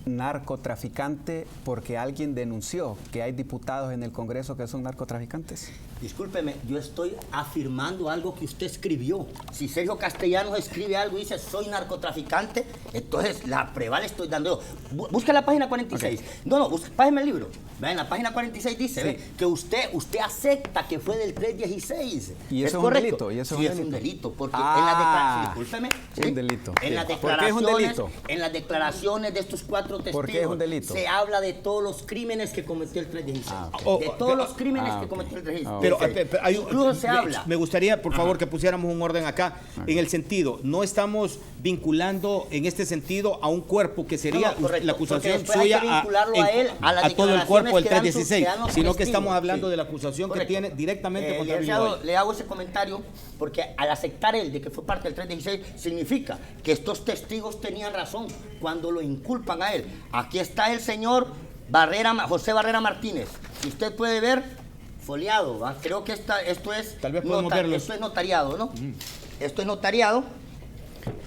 narcotraficante porque alguien denunció que hay diputados en el Congreso que son narcotraficantes? Discúlpeme, yo estoy afirmando algo que usted escribió. Si Sergio Castellanos escribe algo y dice soy narcotraficante, entonces la prueba le estoy dando yo. Busca la página 46. Okay. No, págame el libro. Ve, en la página 46 dice, sí, que usted acepta que fue del 316. ¿Y eso es un delito? ¿Y eso sí, es un delito, porque en las declaraciones, discúlpeme, ¿sí? Un delito. En las ¿Por qué es un delito? En las declaraciones de estos 4 testigos, ¿por qué es un delito? Se habla de todos los crímenes que cometió el 316. De todos los crímenes que cometió el 316. Pero incluso se habla. Me gustaría, por favor, que pusiéramos un orden acá, en el sentido, no estamos vinculando en este sentido a un cuerpo que sería la acusación suya a todo el cuerpo del 316, sino que estamos hablando de la acusación que tiene directamente contra Billy Joya. Le hago ese comentario porque al aceptar él de que fue parte del 316 significa que estos testigos tenían razón cuando lo inculpan a él. Aquí está el señor José Barrera Martínez. Si usted puede ver, foliado, ¿va? Creo que esto es, tal vez podemos verlo. Esto es notariado, ¿no? Esto es notariado.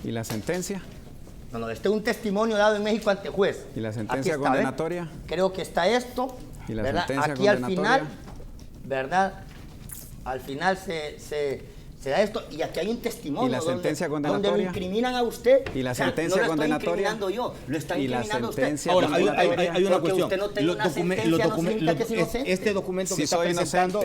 ¿Y la sentencia? No, este es un testimonio dado en México ante juez. ¿Y la sentencia condenatoria? ¿Ve? Creo que está esto. ¿Y la ¿verdad? sentencia aquí condenatoria? al final, ¿verdad? Al final se da esto, y aquí hay un testimonio. ¿Y la sentencia condenatoria? Donde lo incriminan a usted. ¿Y la sentencia condenatoria? No lo estoy incriminando yo, lo está incriminando usted. Ahora, hay una cuestión. Usted no tiene una sentencia, no significa que es inocente. Este documento que está presentando...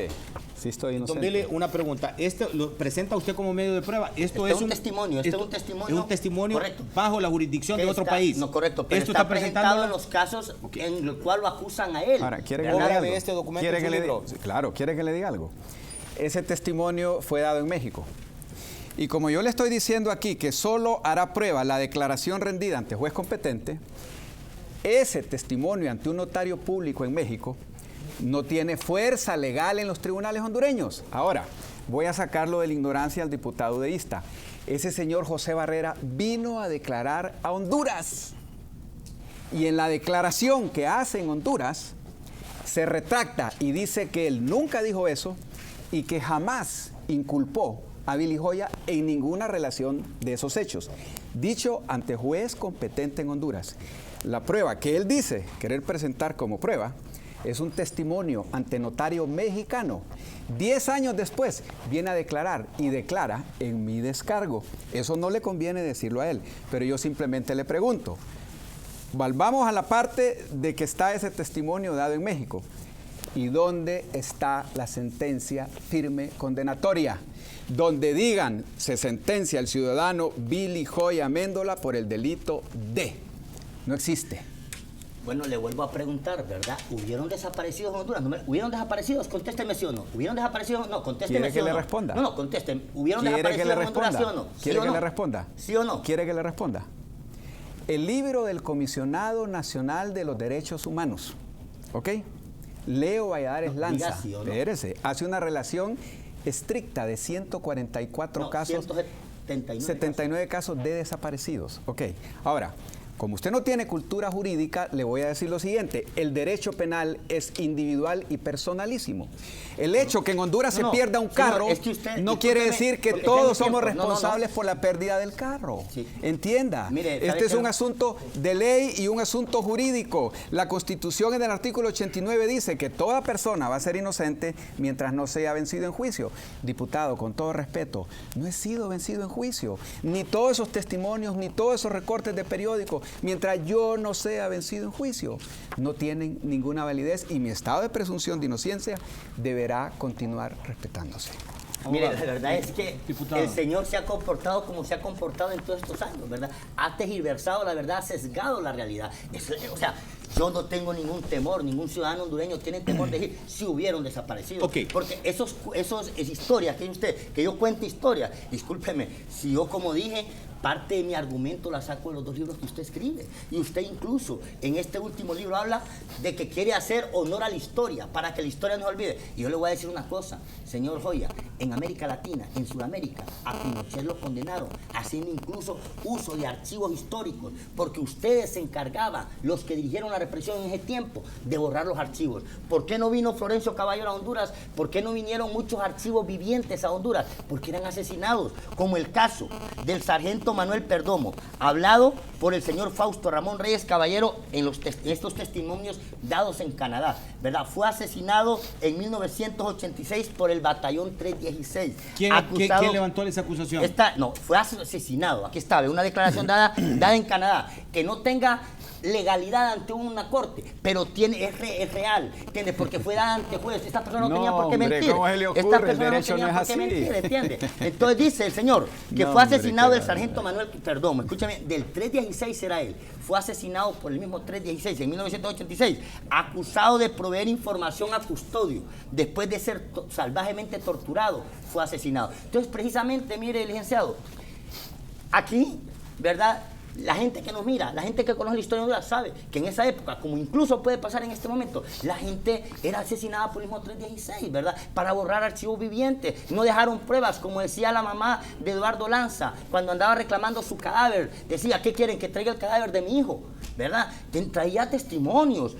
Sí, estoy inocente. Don Billy, una pregunta. ¿Lo presenta usted como medio de prueba? Esto es un testimonio. Es un testimonio correcto, bajo la jurisdicción de otro país. No, correcto. Pero esto está presentado en los casos en los cuales lo acusan a él. Ahora, ¿quiere que le diga algo? Este documento claro, ¿quiere que le diga algo? Ese testimonio fue dado en México. Y como yo le estoy diciendo aquí que solo hará prueba la declaración rendida ante juez competente, ese testimonio ante un notario público en México no tiene fuerza legal en los tribunales hondureños. Ahora, voy a sacarlo de la ignorancia al diputado deísta. Ese señor José Barrera vino a declarar a Honduras. Y en la declaración que hace en Honduras, se retracta y dice que él nunca dijo eso y que jamás inculpó a Billy Joya en ninguna relación de esos hechos. Dicho ante juez competente en Honduras. La prueba que él dice querer presentar como prueba es un testimonio ante notario mexicano. 10 años después viene a declarar y declara en mi descargo. Eso no le conviene decirlo a él, pero yo simplemente le pregunto. Volvamos a la parte de que está ese testimonio dado en México. ¿Y dónde está la sentencia firme condenatoria? Donde digan, se sentencia al ciudadano Billy Joya Amendola por el delito de. No existe. Bueno, le vuelvo a preguntar, ¿verdad? ¿Hubieron desaparecidos en Honduras? ¿Hubieron desaparecidos? Contésteme sí o no. ¿Hubieron desaparecidos? No, contésteme sí o no. ¿Quiere que le responda? No, contésteme. ¿Hubieron ¿Quiere que le desaparecidos en Honduras sí o responda? no? ¿Quiere que le responda? ¿Sí o no? ¿Quiere que le responda? El libro del Comisionado Nacional de los Derechos Humanos, ¿ok? Leo Valladares Lanza, diga sí o no. espérese, hace una relación estricta de 144 casos, 79 casos de desaparecidos. Ok, ahora, como usted no tiene cultura jurídica, le voy a decir lo siguiente: el derecho penal es individual y personalísimo. El hecho que en Honduras se pierda un carro no quiere decir que todos somos responsables por la pérdida del carro. Sí. Entienda, Mire, este es un asunto de ley y un asunto jurídico. La Constitución en el artículo 89 dice que toda persona va a ser inocente mientras no sea vencido en juicio. Diputado, con todo respeto, no he sido vencido en juicio. Ni todos esos testimonios, ni todos esos recortes de periódicos, mientras yo no sea vencido en juicio, no tienen ninguna validez y mi estado de presunción de inocencia deberá continuar respetándose. Mire, la verdad es que Diputado, el señor se ha comportado como se ha comportado en todos estos años, ¿verdad? Ha tergiversado la verdad, ha sesgado la realidad. O sea, yo no tengo ningún temor, ningún ciudadano hondureño tiene temor de decir si hubieron desaparecido. Ok. Porque esos historias que usted, que yo cuente historias, discúlpeme, si yo como dije, parte de mi argumento la saco de los 2 libros que usted escribe. Y usted incluso en este último libro habla de que quiere hacer honor a la historia, para que la historia no se olvide. Y yo le voy a decir una cosa, señor Joya, en América Latina, en Sudamérica, a Pinochet lo condenaron, haciendo incluso uso de archivos históricos, porque ustedes se encargaban, los que dirigieron la represión en ese tiempo, de borrar los archivos. ¿Por qué no vino Florencio Caballero a Honduras? ¿Por qué no vinieron muchos archivos vivientes a Honduras? Porque eran asesinados, como el caso del sargento Manuel Perdomo, hablado por el señor Fausto Ramón Reyes Caballero en estos testimonios dados en Canadá, ¿verdad? Fue asesinado en 1986 por el batallón 316. ¿Quién levantó esa acusación? No, fue asesinado. Aquí está, una declaración dada en Canadá, que no tenga legalidad ante una corte, pero es real, ¿entiendes? Porque fue dada ante juez. Esta persona no tenía por qué mentir. ¿Cómo se le ocurre? Esta persona El derecho no tenía no es por qué así. mentir, ¿entiendes? Entonces dice el señor que fue asesinado el sargento Manuel, perdón, escúchame, del 316 era él, fue asesinado por el mismo 316 en 1986, acusado de proveer información a custodio, después de ser salvajemente torturado, fue asesinado. Entonces, precisamente, mire, licenciado, aquí, ¿verdad? La gente que nos mira, la gente que conoce la historia de Honduras sabe que en esa época, como incluso puede pasar en este momento, la gente era asesinada por el mismo 316, ¿verdad? Para borrar archivos vivientes. No dejaron pruebas, como decía la mamá de Eduardo Lanza, cuando andaba reclamando su cadáver. Decía, ¿qué quieren? Que traiga el cadáver de mi hijo, ¿verdad? Traía testimonios.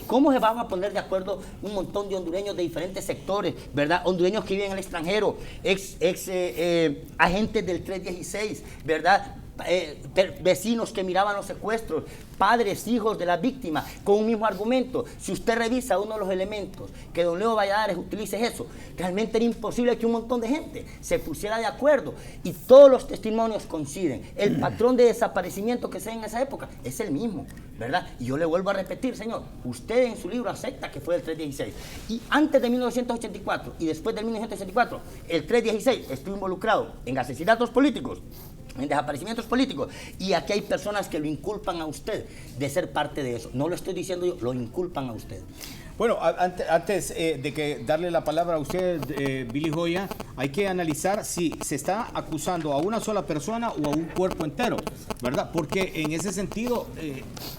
¿Cómo se van a poner de acuerdo un montón de hondureños de diferentes sectores, ¿verdad? Hondureños que viven en el extranjero, agentes del 316, ¿verdad? Vecinos que miraban los secuestros, padres, hijos de las víctimas, con un mismo argumento. Si usted revisa uno de los elementos que don Leo Valladares utilice eso, realmente era imposible que un montón de gente se pusiera de acuerdo, y todos los testimonios coinciden. El patrón de desaparecimiento que se ve en esa época es el mismo, ¿verdad? Y yo le vuelvo a repetir, señor, usted en su libro acepta que fue el 316, y antes de 1984 y después de 1984, el 316 estuvo involucrado en asesinatos políticos, en desaparecimientos políticos, y aquí hay personas que lo inculpan a usted de ser parte de eso. No lo estoy diciendo yo, lo inculpan a usted. Bueno, antes de que darle la palabra a usted, Billy Joya, hay que analizar si se está acusando a una sola persona o a un cuerpo entero, ¿verdad? Porque en ese sentido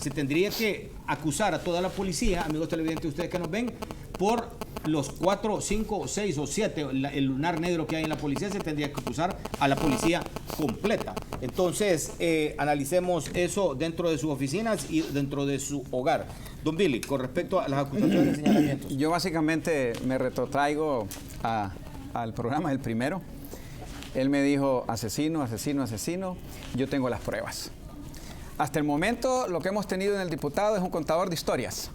se tendría que acusar a toda la policía, amigos televidentes, ustedes que nos ven, por los 4, 5, 6 o 7, el lunar negro que hay en la policía, se tendría que acusar a la policía completa. Entonces, analicemos eso dentro de sus oficinas y dentro de su hogar. Don Billy, con respecto a las acusaciones y señalamientos. Yo básicamente me retrotraigo al programa del primero. Él me dijo, asesino, asesino, asesino, yo tengo las pruebas. Hasta el momento, lo que hemos tenido en el diputado es un contador de historias.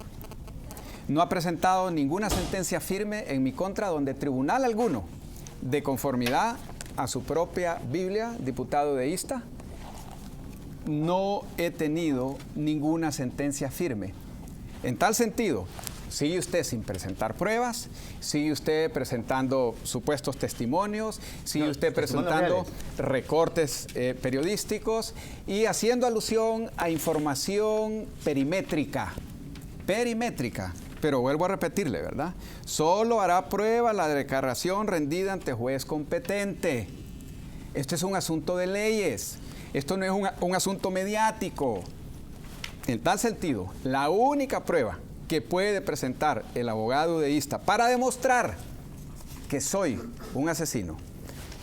No ha presentado ninguna sentencia firme en mi contra, donde tribunal alguno, de conformidad a su propia Biblia, diputado deísta, no he tenido ninguna sentencia firme. En tal sentido, sigue usted sin presentar pruebas, sigue usted presentando supuestos testimonios, sigue usted presentando recortes periodísticos y haciendo alusión a información perimétrica. Pero vuelvo a repetirle, ¿verdad? Solo hará prueba la declaración rendida ante juez competente. Esto es un asunto de leyes. Esto no es un asunto mediático. En tal sentido, la única prueba que puede presentar el abogado udeísta para demostrar que soy un asesino,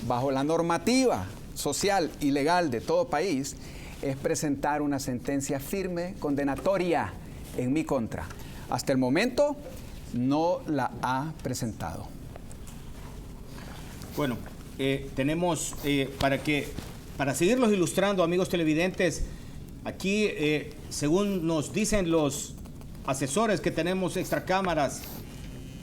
bajo la normativa social y legal de todo país, es presentar una sentencia firme, condenatoria en mi contra. Hasta el momento no la ha presentado. Bueno, tenemos para seguirlos ilustrando, amigos televidentes, aquí, según nos dicen los asesores que tenemos extra cámaras,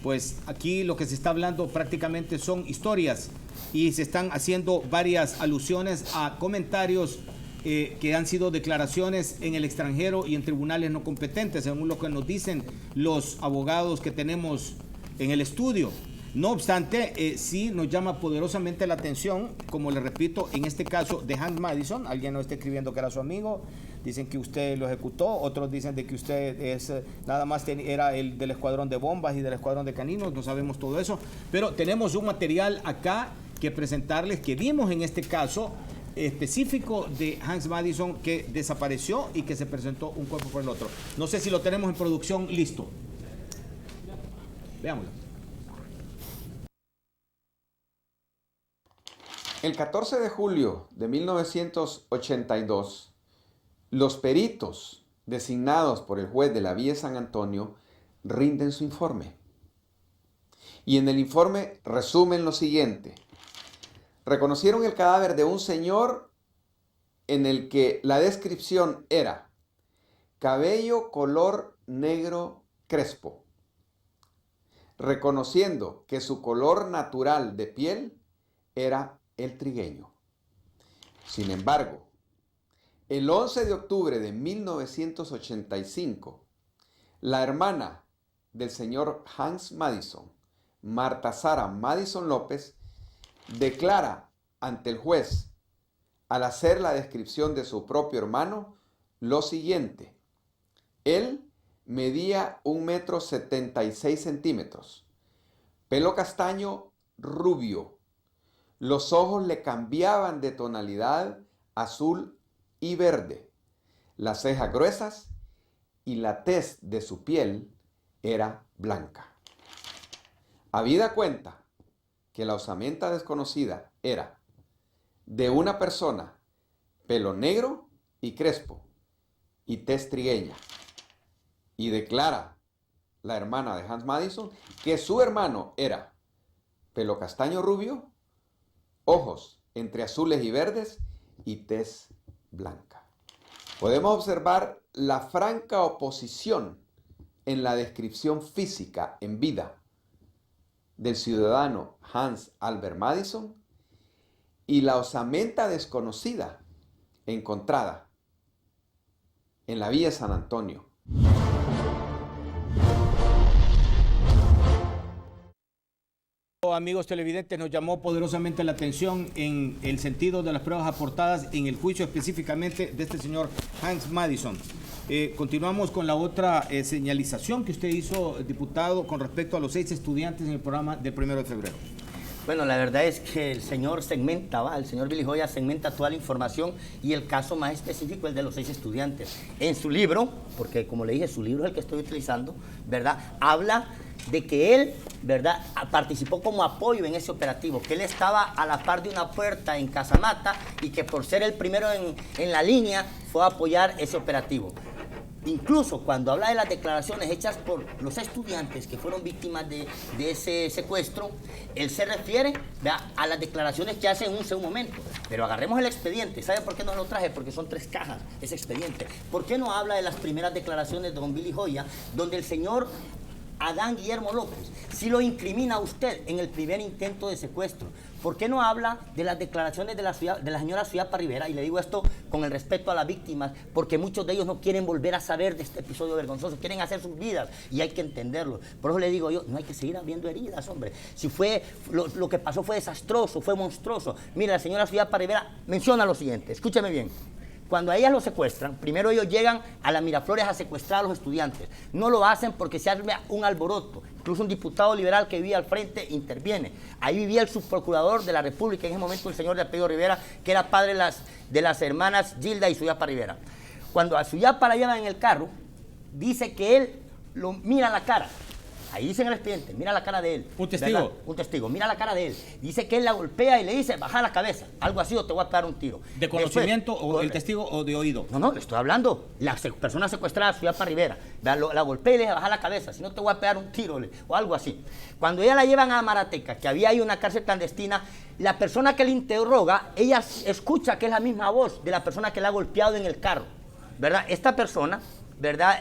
pues aquí lo que se está hablando prácticamente son historias y se están haciendo varias alusiones a comentarios que han sido declaraciones en el extranjero y en tribunales no competentes, según lo que nos dicen los abogados que tenemos en el estudio. No obstante, sí nos llama poderosamente la atención, como le repito, en este caso de Hans Madison. Alguien nos está escribiendo que era su amigo, dicen que usted lo ejecutó, otros dicen de que usted nada más era el del escuadrón de bombas y del escuadrón de caninos, no sabemos todo eso, pero tenemos un material acá que presentarles que vimos en este caso específico de Hans Madison, que desapareció y que se presentó un cuerpo por el otro. No sé si lo tenemos en producción listo. Veámoslo. El 14 de julio de 1982, los peritos designados por el juez de la Villa San Antonio rinden su informe. Y en el informe resumen lo siguiente. Reconocieron el cadáver de un señor en el que la descripción era cabello color negro crespo, reconociendo que su color natural de piel era el trigueño. Sin embargo, el 11 de octubre de 1985, la hermana del señor Hans Madison, Marta Sara Madison López, declara ante el juez, al hacer la descripción de su propio hermano, lo siguiente. Él medía 1,76 metros, pelo castaño rubio, los ojos le cambiaban de tonalidad azul y verde, las cejas gruesas y la tez de su piel era blanca. Habida cuenta que la osamenta desconocida era de una persona, pelo negro y crespo, y tez trigueña, y declara la hermana de Hans Madison que su hermano era pelo castaño rubio, ojos entre azules y verdes y tez blanca. Podemos observar la franca oposición en la descripción física en vida del ciudadano Hans Albert Madison y la osamenta desconocida encontrada en la Villa San Antonio. Amigos televidentes, nos llamó poderosamente la atención en el sentido de las pruebas aportadas en el juicio específicamente de este señor Hans Madison. Continuamos con la otra señalización que usted hizo, diputado, con respecto a los 6 estudiantes en el programa del 1 de febrero. Bueno, la verdad es que el señor el señor Billy Joya segmenta toda la información y el caso más específico es de los 6 estudiantes. En su libro, porque como le dije, su libro es el que estoy utilizando, ¿verdad? Habla de que él, ¿verdad?, participó como apoyo en ese operativo, que él estaba a la par de una puerta en Casamata y que por ser el primero en la línea fue a apoyar ese operativo. Incluso cuando habla de las declaraciones hechas por los estudiantes que fueron víctimas de ese secuestro, él se refiere, ¿verdad?, a las declaraciones que hace en un segundo momento. Pero agarremos el expediente. ¿Sabe por qué no lo traje? Porque son 3 cajas ese expediente. ¿Por qué no habla de las primeras declaraciones de don Billy Joya, donde el señor Adán Guillermo López, sí lo incrimina a usted en el primer intento de secuestro. ¿Por qué no habla de las declaraciones de la señora Suyapa Rivera? Y le digo esto con el respeto a las víctimas, porque muchos de ellos no quieren volver a saber de este episodio vergonzoso, quieren hacer sus vidas y hay que entenderlo. Por eso le digo yo, no hay que seguir abriendo heridas, hombre. Si fue, lo que pasó fue desastroso, fue monstruoso. Mira, la señora Suyapa Rivera menciona lo siguiente, escúcheme bien. Cuando a ellas lo secuestran, primero ellos llegan a la Miraflores a secuestrar a los estudiantes. No lo hacen porque se arma un alboroto. Incluso un diputado liberal que vivía al frente interviene. Ahí vivía el subprocurador de la República, en ese momento el señor de apellido Rivera, que era padre de las hermanas Gilda y Suyapa Rivera. Cuando a Suyapa la llevan en el carro, dice que él lo mira a la cara. Ahí dice en el expediente, mira la cara de él. Un testigo. ¿Verdad? Un testigo, mira la cara de él. Dice que él la golpea y le dice, baja la cabeza. Algo así o te voy a pegar un tiro. ¿De conocimiento Después, o el testigo o de oído? No, le estoy hablando. La persona secuestrada, Suyapa Rivera. La golpea y le dice, baja la cabeza. Si no te voy a pegar un tiro o algo así. Cuando ella la llevan a Marateca, que había ahí una cárcel clandestina, la persona que le interroga, ella escucha que es la misma voz de la persona que la ha golpeado en el carro. ¿Verdad? Esta persona, ¿verdad?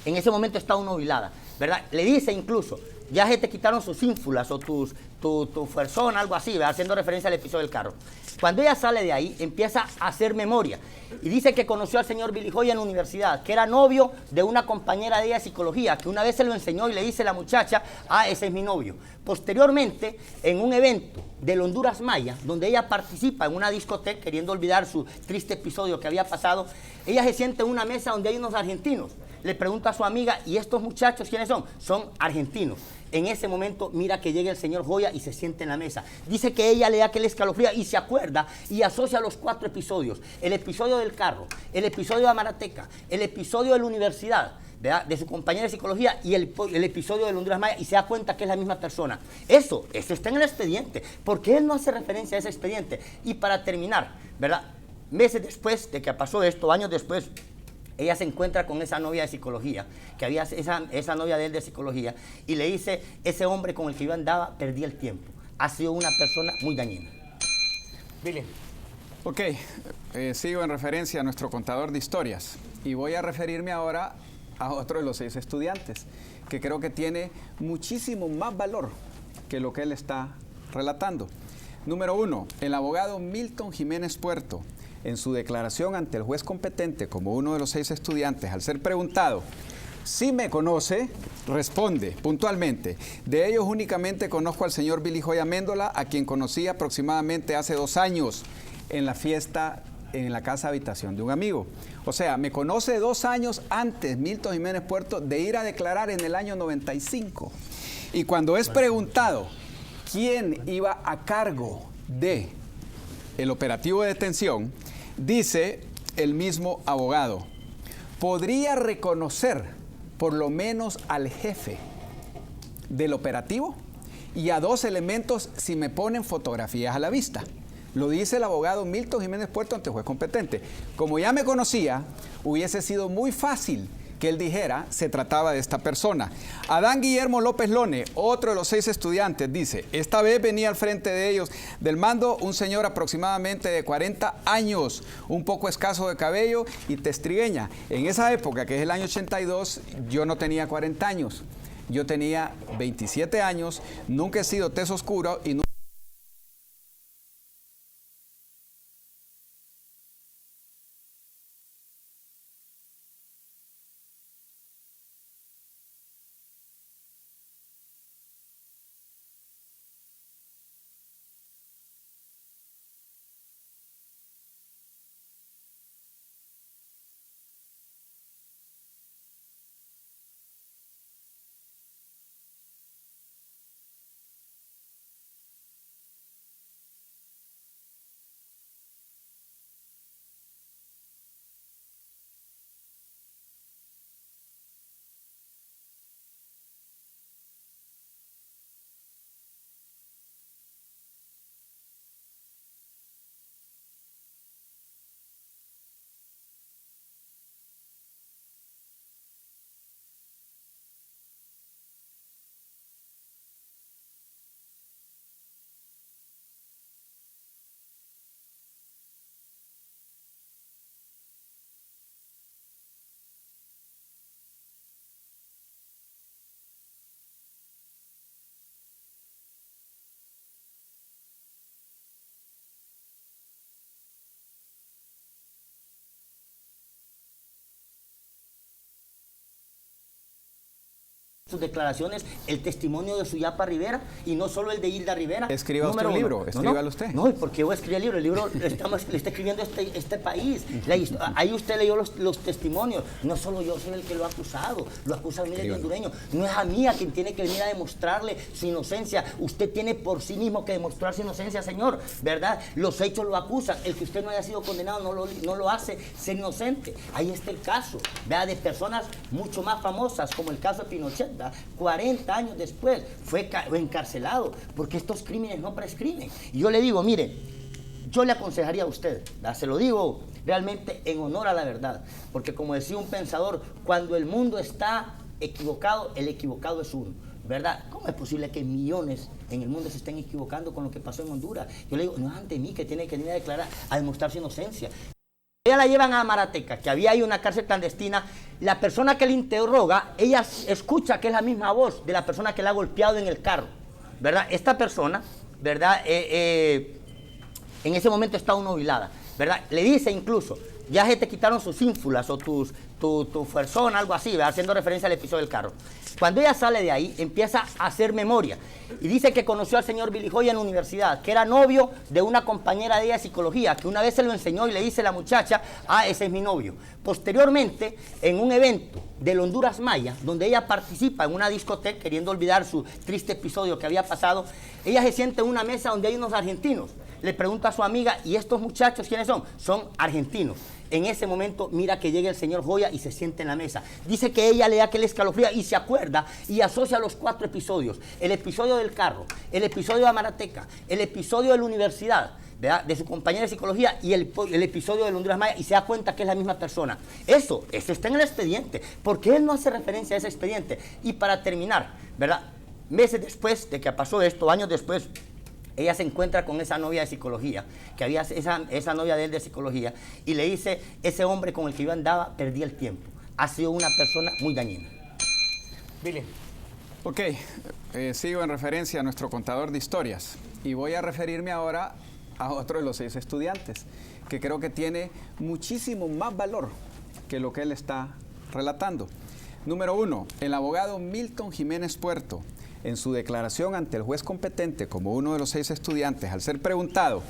En ese momento está nubilada. ¿Verdad? Le dice incluso, ya se te quitaron sus ínfulas o tu fuerzón, algo así, ¿verdad? Haciendo referencia al episodio del carro. Cuando ella sale de ahí, empieza a hacer memoria y dice que conoció al señor Billy Joya en la universidad, que era novio de una compañera de ella de psicología, que una vez se lo enseñó y le dice la muchacha, ese es mi novio. Posteriormente, en un evento del Honduras Maya, donde ella participa en una discoteca, queriendo olvidar su triste episodio que había pasado, ella se sienta en una mesa donde hay unos argentinos. Le pregunta a su amiga, ¿y estos muchachos quiénes son? Son argentinos. En ese momento mira que llega el señor Joya y se sienta en la mesa. Dice que ella le da aquel escalofrío y se acuerda y asocia los 4 episodios. El episodio del carro, el episodio de Amarateca, el episodio de la universidad, ¿verdad? De su compañera de psicología y el episodio de Honduras Maya y se da cuenta que es la misma persona. Eso está en el expediente. ¿Por qué él no hace referencia a ese expediente? Y para terminar, ¿verdad? Meses después de que pasó esto, años después, ella se encuentra con esa novia de psicología, que había esa novia de él de psicología, y le dice, ese hombre con el que yo andaba, perdí el tiempo. Ha sido una persona muy dañina. Billy. Ok, sigo en referencia a nuestro contador de historias y voy a referirme ahora a otro de los 6 estudiantes, que creo que tiene muchísimo más valor que lo que él está relatando. Número 1, el abogado Milton Jiménez Puerto, en su declaración ante el juez competente como uno de los 6 estudiantes, al ser preguntado si me conoce, responde puntualmente, de ellos únicamente conozco al señor Billy Joya Méndola, a quien conocí aproximadamente hace 2 años en la fiesta en la casa habitación de un amigo. O sea, me conoce 2 años antes Milton Jiménez Puerto de ir a declarar en el año 95. Y cuando es preguntado quién iba a cargo de el operativo de detención, dice el mismo abogado, podría reconocer por lo menos al jefe del operativo y a 2 elementos si me ponen fotografías a la vista. Lo dice el abogado Milton Jiménez Puerto ante el juez competente. Como ya me conocía, hubiese sido muy fácil que él dijera se trataba de esta persona. Adán Guillermo López Lone, otro de los 6 estudiantes, dice, esta vez venía al frente de ellos del mando un señor aproximadamente de 40 años, un poco escaso de cabello y testrigueña. En esa época, que es el año 82, yo no tenía 40 años, yo tenía 27 años, nunca he sido tez oscuro y nunca sus declaraciones el testimonio de Suyapa Rivera y no solo el de Hilda Rivera. Escriba usted un libro, escríbalo usted. No, porque yo voy a escribir el libro le está escribiendo este país. Ahí usted leyó los testimonios. No solo yo soy el que lo ha acusado, lo acusa miles de hondureños. No es a mí a quien tiene que venir a demostrarle su inocencia. Usted tiene por sí mismo que demostrar su inocencia, señor, ¿verdad? Los hechos lo acusan. El que usted no haya sido condenado no lo hace ser inocente. Ahí está el caso, ¿verdad? De personas mucho más famosas, como el caso de Pinochet, ¿verdad? 40 años después fue encarcelado porque estos crímenes no prescriben. Y yo le digo, mire, yo le aconsejaría a usted, ¿verdad? Se lo digo realmente en honor a la verdad, porque como decía un pensador, cuando el mundo está equivocado, el equivocado es uno, ¿verdad? ¿Cómo es posible que millones en el mundo se estén equivocando con lo que pasó en Honduras? Yo le digo, no es ante mí que tiene que venir a declarar, a demostrar su inocencia. Ella la llevan a Marateca, que había ahí una cárcel clandestina. La persona que le interroga, ella escucha que es la misma voz de la persona que la ha golpeado en el carro, ¿verdad? Esta persona, ¿verdad? En ese momento está nubilada, ¿verdad? Le dice incluso, ya se te quitaron sus ínfulas o tu fuerzón, algo así, ¿verdad? Haciendo referencia al episodio del carro. Cuando ella sale de ahí, empieza a hacer memoria y dice que conoció al señor Billy Joya en la universidad, que era novio de una compañera de ella de psicología, que una vez se lo enseñó y le dice la muchacha, ah, ese es mi novio. Posteriormente, en un evento del Honduras Maya, donde ella participa en una discoteca, queriendo olvidar su triste episodio que había pasado, ella se sienta en una mesa donde hay unos argentinos. Le pregunta a su amiga, ¿y estos muchachos quiénes son? Son argentinos. En ese momento mira que llega el señor Joya y se sienta en la mesa. Dice que ella le da aquel escalofrío y se acuerda y asocia los 4 episodios. El episodio del carro, el episodio de Amarateca, el episodio de la universidad, ¿verdad? De su compañera de psicología y el episodio de Honduras Maya, y se da cuenta que es la misma persona. Eso está en el expediente. ¿Por qué él no hace referencia a ese expediente? Y para terminar, ¿verdad? Meses después de que pasó esto, años después, ella se encuentra con esa novia de psicología, que había esa novia de él de psicología, y le dice, ese hombre con el que yo andaba, perdí el tiempo. Ha sido una persona muy dañina. Billy. Ok, sigo en referencia a nuestro contador de historias y voy a referirme ahora a otro de los 6 estudiantes, que creo que tiene muchísimo más valor que lo que él está relatando. Número 1, el abogado Milton Jiménez Puerto, en su declaración ante el juez competente como uno de los 6 estudiantes, al ser preguntado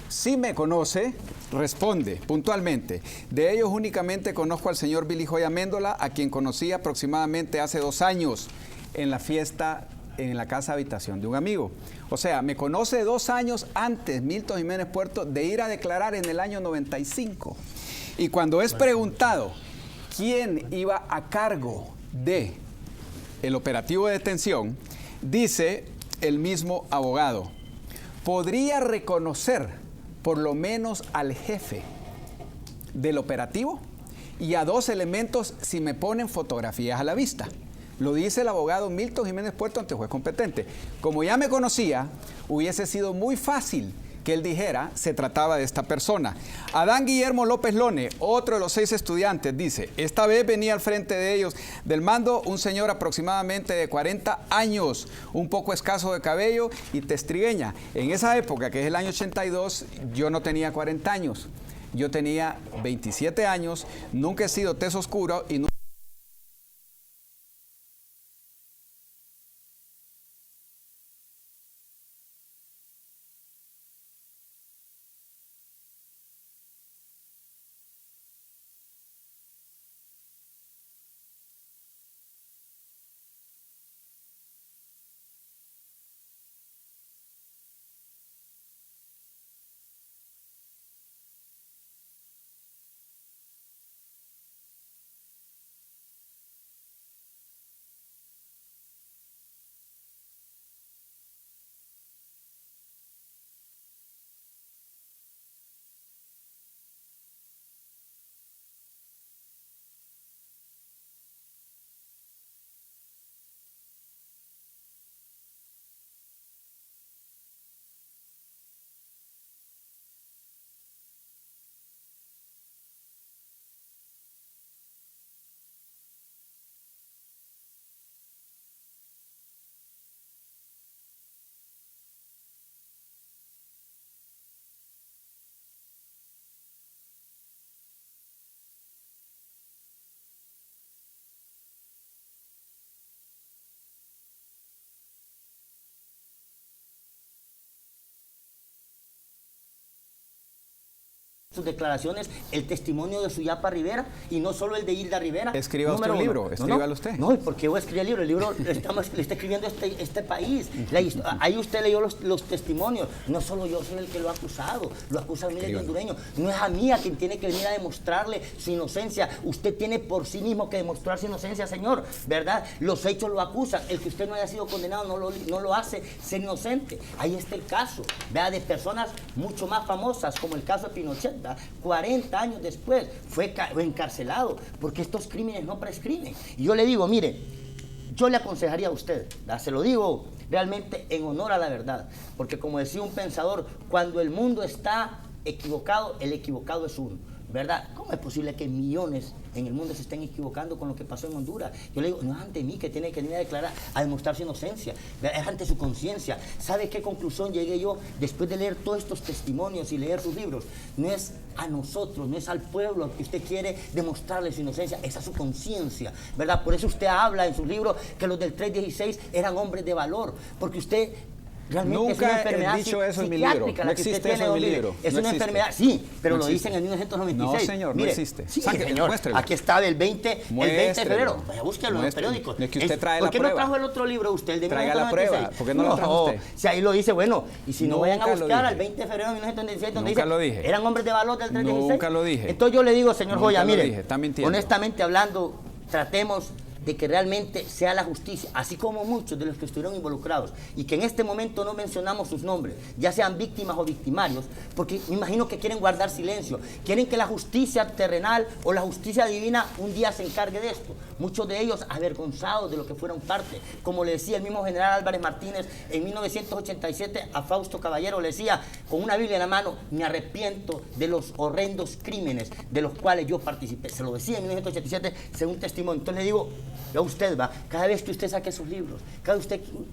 si me conoce, responde puntualmente: de ellos únicamente conozco al señor Billy Joya Méndola, a quien conocí aproximadamente hace 2 años en la fiesta en la casa habitación de un amigo. O sea, me conoce 2 años antes Milton Jiménez Puerto de ir a declarar en el año 95. Y cuando es preguntado quién iba a cargo de el operativo de detención, dice el mismo abogado: podría reconocer por lo menos al jefe del operativo y a 2 elementos si me ponen fotografías a la vista. Lo dice el abogado Milton Jiménez Puerto ante el juez competente. Como ya me conocía, hubiese sido muy fácil que él dijera se trataba de esta persona. Adán Guillermo López Lone, otro de los 6 estudiantes, dice: esta vez venía al frente de ellos del mando un señor aproximadamente de 40 años, un poco escaso de cabello y testrigueña. En esa época, que es el año 82, yo no tenía 40 años. Yo tenía 27 años, nunca he sido tez oscuro y nunca... sus declaraciones, el testimonio de Suyapa Rivera y no solo el de Hilda Rivera. Escriba usted un libro, escríbalo usted. No, ¿por qué voy a escribir el libro? El libro le está escribiendo este país. Ahí usted leyó los testimonios. No solo yo soy el que lo ha acusado, lo acusan miles de hondureños. No es a mí a quien tiene que venir a demostrarle su inocencia. Usted tiene por sí mismo que demostrar su inocencia, señor, ¿verdad? Los hechos lo acusan. El que usted no haya sido condenado no lo hace ser inocente. Ahí está el caso, ¿verdad? De personas mucho más famosas, como el caso de Pinochet. 40 años después fue encarcelado porque estos crímenes no prescriben. Y yo le digo, mire, yo le aconsejaría a usted, se lo digo realmente en honor a la verdad, porque como decía un pensador, cuando el mundo está equivocado, el equivocado es uno, ¿verdad? ¿Cómo es posible que millones en el mundo se estén equivocando con lo que pasó en Honduras? Yo le digo, no es ante mí que tiene que venir a declarar, a demostrar su inocencia, es ante su conciencia. ¿Sabe qué conclusión llegué yo después de leer todos estos testimonios y leer sus libros? No es a nosotros, no es al pueblo al que usted quiere demostrarle su inocencia, es a su conciencia, ¿verdad? Por eso usted habla en sus libros que los del 316 eran hombres de valor, porque usted... realmente nunca es una enfermedad he dicho eso en mi libro. No existe eso en mi libro. Es una enfermedad, sí, pero lo dice en el 1996. No, señor, mire, no existe. Sí, señor. Aquí está del 20 de febrero. Vaya, búsquelo en los periódicos. Es que usted trae ¿Por la qué prueba? no trajo el otro libro usted, el de Traiga 1996? la prueba. ¿Por qué no lo trajo usted? Si ahí lo dice, bueno, y si no Nunca vayan a buscar lo al dije. 20 de febrero de 1996, donde Nunca dice, lo dije. eran hombres de valor del 316. Nunca lo dije. Entonces yo le digo, señor Nunca Joya, lo mire, dije, está mintiendo. honestamente hablando, tratemos de que realmente sea la justicia, así como muchos de los que estuvieron involucrados, y que en este momento no mencionamos sus nombres, ya sean víctimas o victimarios, porque me imagino que quieren guardar silencio, quieren que la justicia terrenal o la justicia divina un día se encargue de esto. Muchos de ellos avergonzados de lo que fueron parte, como le decía el mismo general Álvarez Martínez en 1987 a Fausto Caballero, le decía con una Biblia en la mano, me arrepiento de los horrendos crímenes de los cuales yo participé. Se lo decía en 1987 según testimonio. Entonces le digo, ya usted va, cada vez que usted saque esos libros, cada vez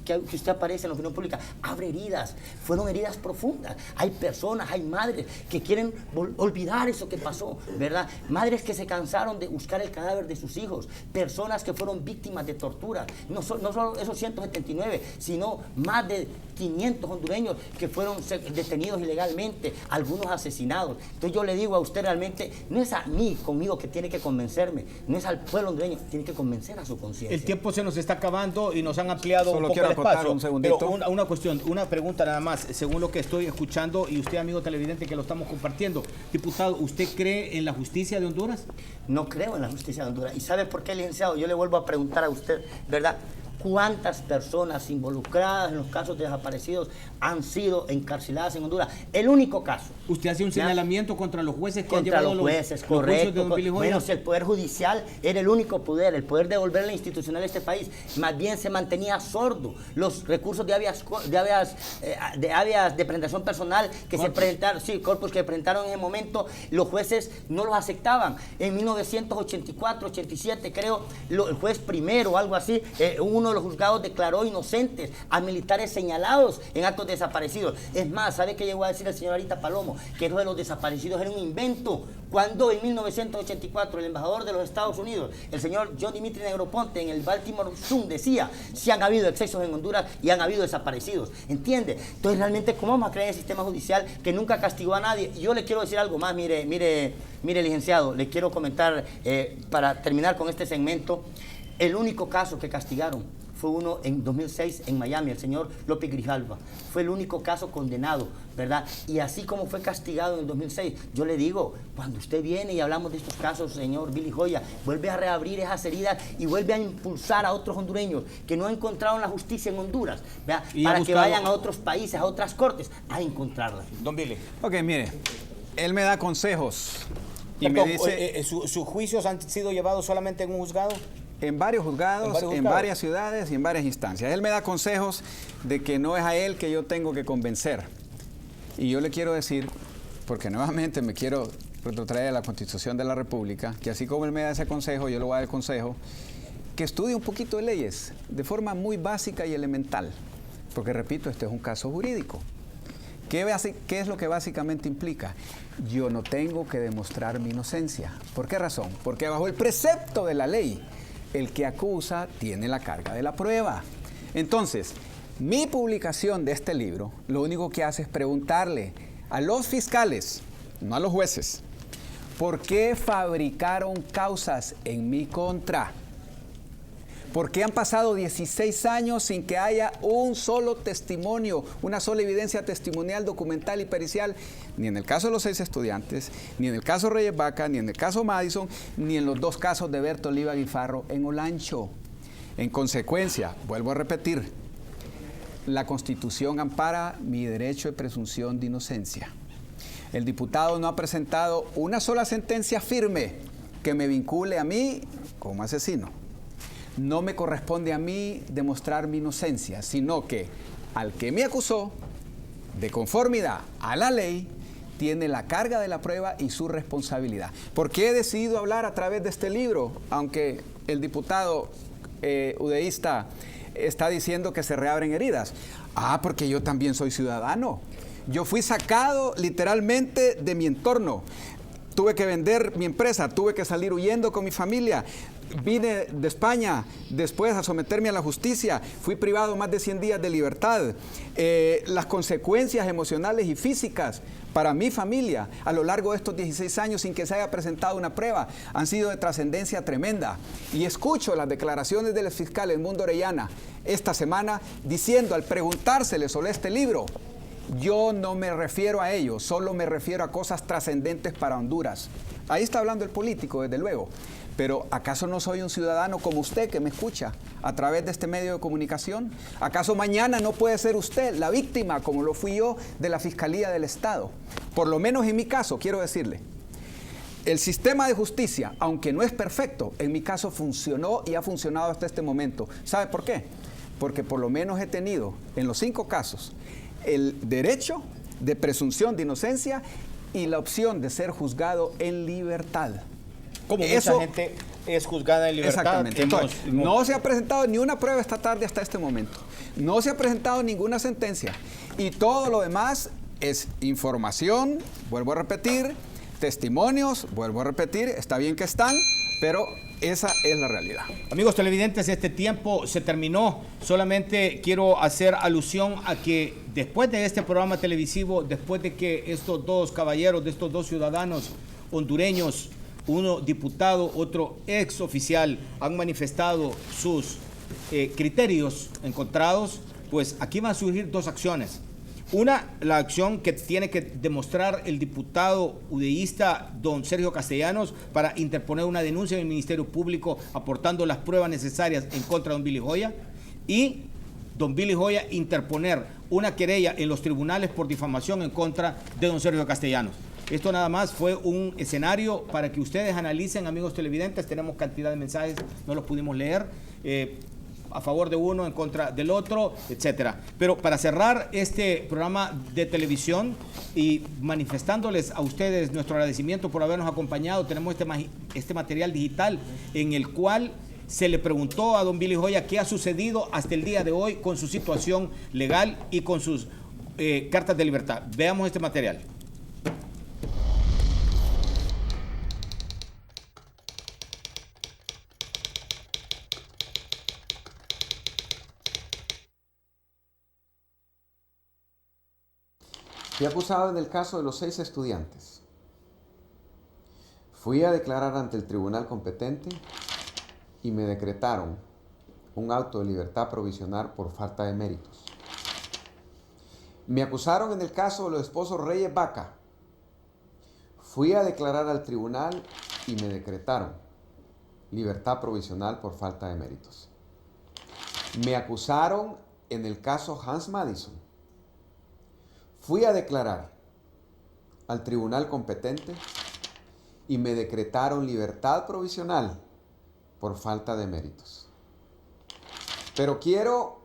que usted aparece en la opinión pública, abre heridas, fueron heridas profundas. Hay personas, hay madres que quieren olvidar eso que pasó, ¿verdad? Madres que se cansaron de buscar el cadáver de sus hijos, personas que fueron víctimas de tortura, no solo esos 179, sino más de 500 hondureños que fueron detenidos ilegalmente, algunos asesinados. Entonces yo le digo a usted realmente, no es a mí, conmigo, que tiene que convencerme, no es al pueblo hondureño, tiene que convencer a su conciencia. El tiempo se nos está acabando y nos han ampliado Solo un poco quiero el acotar espacio. un segundito. Pero una cuestión, una pregunta nada más, según lo que estoy escuchando y usted, amigo televidente, que lo estamos compartiendo. Diputado, ¿usted cree en la justicia de Honduras? No creo en la justicia de Honduras. ¿Y sabe por qué, licenciado? Yo le vuelvo a preguntar a usted, ¿verdad? ¿Cuántas personas involucradas en los casos de desaparecidos han sido encarceladas en Honduras? El único caso. ¿Usted hace un señalamiento contra los jueces que han Contra llevado los jueces, los juicios correcto. de don Billy Joya? Bueno, si el Poder Judicial era el único poder, el poder devolverle institucional a este país, más bien se mantenía sordo. Los recursos de habeas de presentación personal que se presentaron, sí, corpus que presentaron en ese momento, los jueces no los aceptaban. En 1984, 87, creo, el juez primero o algo así, uno de los juzgados declaró inocentes a militares señalados en actos desaparecidos. Es más, ¿sabe qué llegó a decir el señor Arita Palomo? Que eso de los desaparecidos era un invento. Cuando en 1984 el embajador de los Estados Unidos, el señor John Dimitri Negroponte, en el Baltimore Sun decía, si han habido excesos en Honduras y han habido desaparecidos. ¿Entiende? Entonces realmente, ¿cómo vamos a creer en el sistema judicial que nunca castigó a nadie? Y yo le quiero decir algo más, mire, licenciado, le quiero comentar para terminar con este segmento, el único caso que castigaron fue uno en 2006 en Miami, el señor López Grijalva. Fue el único caso condenado, ¿verdad? Y así como fue castigado en el 2006, yo le digo, cuando usted viene y hablamos de estos casos, señor Billy Joya, vuelve a reabrir esas heridas y vuelve a impulsar a otros hondureños que no encontraron la justicia en Honduras, ¿verdad? Para que vayan a otros países, a otras cortes, a encontrarla. Don Billy. Ok, mire, él me da consejos y Perdón, me dice... ¿sus juicios han sido llevados solamente en un juzgado? En varios juzgados, en varias ciudades y en varias instancias. Él me da consejos de que no es a él que yo tengo que convencer. Y yo le quiero decir, porque nuevamente me quiero retrotraer a la Constitución de la República, que así como él me da ese consejo, yo le voy a dar el consejo, que estudie un poquito de leyes, de forma muy básica y elemental. Porque repito, este es un caso jurídico. ¿Qué es lo que básicamente implica? Yo no tengo que demostrar mi inocencia. ¿Por qué razón? Porque bajo el precepto de la ley, el que acusa tiene la carga de la prueba. Entonces, mi publicación de este libro, lo único que hace es preguntarle a los fiscales no a los jueces. ¿Por qué fabricaron causas en mi contra? ¿Por qué han pasado 16 años sin que haya un solo testimonio, una sola evidencia testimonial, documental y pericial? Ni en el caso de los 6 estudiantes, ni en el caso Reyes Vaca, ni en el caso Madison, ni en los 2 casos de Berto Oliva Guifarro en Olancho. En consecuencia, vuelvo a repetir, la Constitución ampara mi derecho de presunción de inocencia. El diputado no ha presentado una sola sentencia firme que me vincule a mí como asesino. No me corresponde a mí demostrar mi inocencia, sino que al que me acusó, de conformidad a la ley, tiene la carga de la prueba y su responsabilidad. ¿Por qué he decidido hablar a través de este libro? Aunque el diputado udeísta está diciendo que se reabren heridas. Porque yo también soy ciudadano. Yo fui sacado literalmente de mi entorno. Tuve que vender mi empresa, tuve que salir huyendo con mi familia. Vine de España después a someterme a la justicia. Fui privado más de 100 días de libertad. Las consecuencias emocionales y físicas para mi familia a lo largo de estos 16 años sin que se haya presentado una prueba han sido de trascendencia tremenda. Y escucho las declaraciones del fiscal Edmundo Orellana esta semana diciendo, al preguntársele sobre este libro, yo no me refiero a ello, solo me refiero a cosas trascendentes para Honduras. Ahí está hablando el político, desde luego. Pero ¿acaso no soy un ciudadano como usted que me escucha a través de este medio de comunicación? ¿Acaso mañana no puede ser usted la víctima, como lo fui yo, de la Fiscalía del Estado? Por lo menos en mi caso, quiero decirle, el sistema de justicia, aunque no es perfecto, en mi caso funcionó y ha funcionado hasta este momento. ¿Sabe por qué? Porque por lo menos he tenido, en los 5 casos, el derecho de presunción de inocencia y la opción de ser juzgado en libertad. Como mucha gente es juzgada en libertad. Exactamente. Entonces, no se ha presentado ni una prueba esta tarde hasta este momento. No se ha presentado ninguna sentencia. Y todo lo demás es información, vuelvo a repetir, testimonios, vuelvo a repetir, está bien que están, pero esa es la realidad. Amigos televidentes, este tiempo se terminó. Solamente quiero hacer alusión a que después de este programa televisivo, después de que estos 2 caballeros, de estos 2 ciudadanos hondureños, uno diputado, otro ex oficial, han manifestado sus criterios encontrados, pues aquí van a surgir 2 acciones. Una, la acción que tiene que demostrar el diputado udeísta don Sergio Castellanos para interponer una denuncia en el Ministerio Público aportando las pruebas necesarias en contra de don Billy Joya, y don Billy Joya interponer una querella en los tribunales por difamación en contra de don Sergio Castellanos. Esto nada más fue un escenario para que ustedes analicen, amigos televidentes. Tenemos cantidad de mensajes, no los pudimos leer, a favor de uno, en contra del otro, etcétera. Pero para cerrar este programa de televisión y manifestándoles a ustedes nuestro agradecimiento por habernos acompañado, tenemos este material digital en el cual se le preguntó a don Billy Joya qué ha sucedido hasta el día de hoy con su situación legal y con sus cartas de libertad. Veamos este material. Fui acusado en el caso de los 6 estudiantes. Fui a declarar ante el tribunal competente y me decretaron un auto de libertad provisional por falta de méritos. Me acusaron en el caso de los esposos Reyes Vaca. Fui a declarar al tribunal y me decretaron libertad provisional por falta de méritos. Me acusaron en el caso Hans Madison. Fui a declarar al tribunal competente y me decretaron libertad provisional por falta de méritos. Pero quiero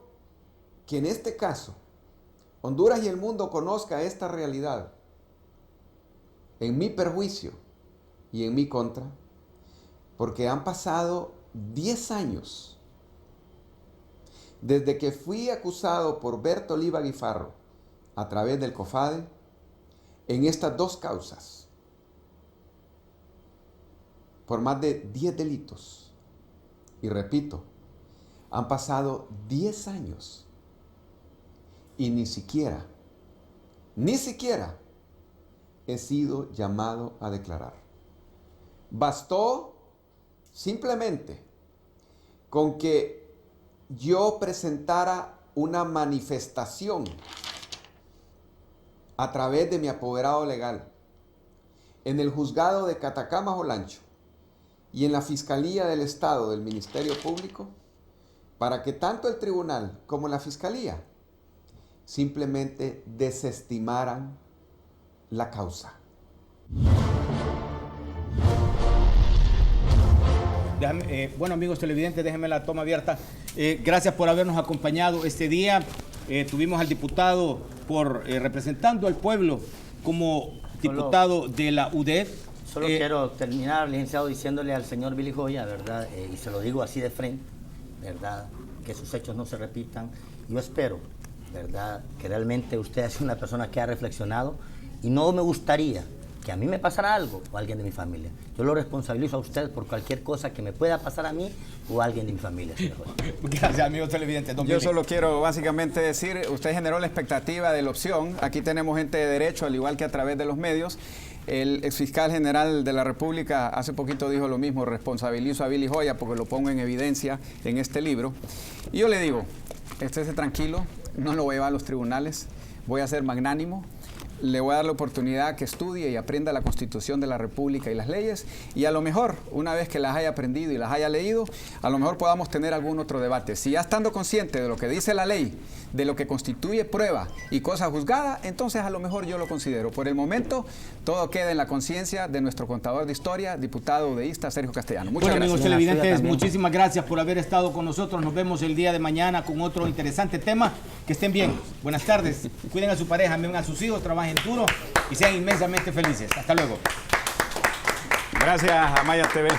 que en este caso Honduras y el mundo conozca esta realidad en mi perjuicio y en mi contra, porque han pasado 10 años desde que fui acusado por Berto Oliva Guifarro a través del COFADE en estas 2 causas por más de 10 delitos. Y repito, han pasado 10 años y ni siquiera he sido llamado a declarar. Bastó simplemente con que yo presentara una manifestación a través de mi apoderado legal en el juzgado de Catacamas Olancho y en la Fiscalía del Estado del Ministerio Público, para que tanto el tribunal como la Fiscalía simplemente desestimaran la causa. Bueno, amigos televidentes, déjenme la toma abierta. Gracias por habernos acompañado este día. Tuvimos al diputado representando al pueblo como diputado de la UDED. Solo quiero terminar, licenciado, diciéndole al señor Billy Joya, ¿verdad? Y se lo digo así de frente, ¿verdad? Que sus hechos no se repitan. Yo espero, ¿verdad?, que realmente usted es una persona que ha reflexionado, y no me gustaría que a mí me pasara algo o a alguien de mi familia. Yo lo responsabilizo a usted por cualquier cosa que me pueda pasar a mí o a alguien de mi familia, señor Joya. Gracias, amigos televidentes. Yo solo quiero básicamente decir, usted generó la expectativa de la opción. Aquí tenemos gente de derecho, al igual que a través de los medios. El exfiscal general de la República hace poquito dijo lo mismo, responsabilizo a Billy Joya porque lo pongo en evidencia en este libro. Y yo le digo, estése tranquilo, no lo voy a llevar a los tribunales, voy a ser magnánimo. Le voy a dar la oportunidad que estudie y aprenda la Constitución de la República y las leyes, y a lo mejor, una vez que las haya aprendido y las haya leído, a lo mejor podamos tener algún otro debate. Si ya estando consciente de lo que dice la ley, de lo que constituye prueba y cosa juzgada, entonces a lo mejor yo lo considero. Por el momento, todo queda en la conciencia de nuestro contador de historia, diputado udeísta Sergio Castellano. Muchas gracias. Amigos televidentes, muchísimas gracias por haber estado con nosotros. Nos vemos el día de mañana con otro interesante tema. Que estén bien. Buenas tardes. Cuiden a su pareja, amen a sus hijos, trabajen duro y sean inmensamente felices. Hasta luego. Gracias a Maya TV.